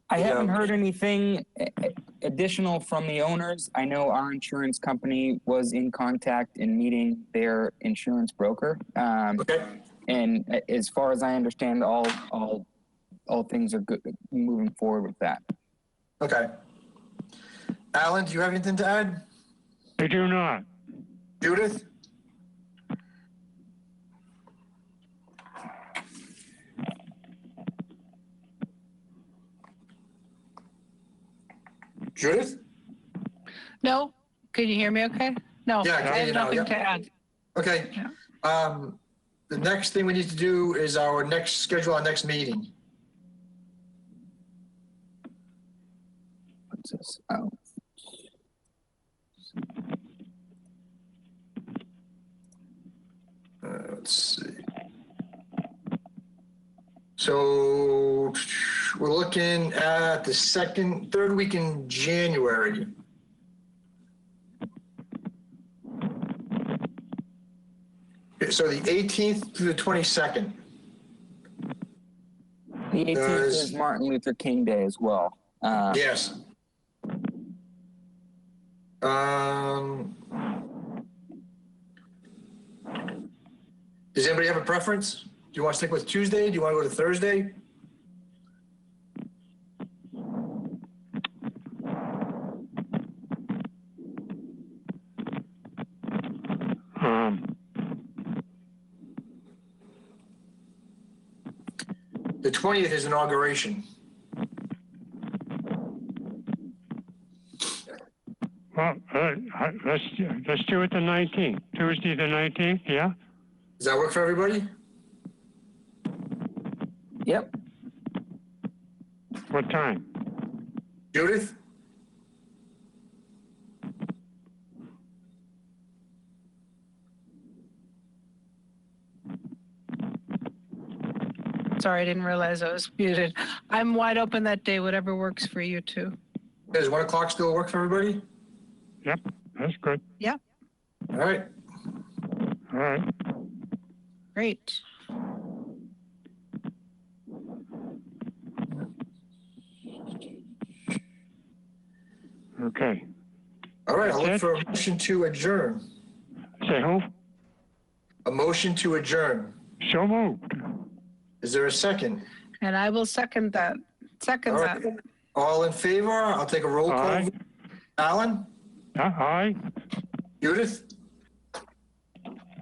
I haven't heard anything additional from the owners. I know our insurance company was in contact in meeting their insurance broker. Okay. And as far as I understand, all things are good, moving forward with that. Okay. Alan, do you have anything to add? I do not. Judith? Judith? No? Can you hear me okay? No, Yeah, I I can hear have you now, nothing yep. to add. Okay. Yeah. The next thing we need to do is schedule our next meeting. What's this? Oh, Let's see. So we're looking at the third week in January. So the 18th through the 22nd. the 18th is Martin Luther King Day as well. Yes. Does anybody have a preference? Do you want to stick with Tuesday? Do you want to go to Thursday? The 20th is inauguration. Well, let's do it the 19th, Tuesday the 19th, yeah? Does that work for everybody? Yep. What time? Judith? Sorry, I didn't realize I was muted. I'm wide open that day, whatever works for you too. Does 1 o'clock still work for everybody? Yep, that's good. Yeah, All right. All right. great. Okay. All right, I'll look That's it? for a motion to adjourn. Say who? A motion to adjourn. So moved. Is there a second? And I will second that. Second All that. right. All in favor? I'll take a roll call. Aye. Alan? Aye. Judith?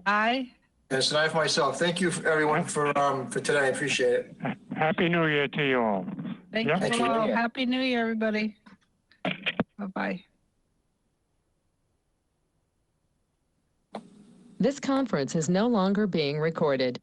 Aye. And it's an aye for myself. Thank you, everyone, for today. I appreciate it. Happy New Year to you all. Thank Yep. you all. Yeah. Happy New Year, everybody. Bye-bye. This conference is no longer being recorded.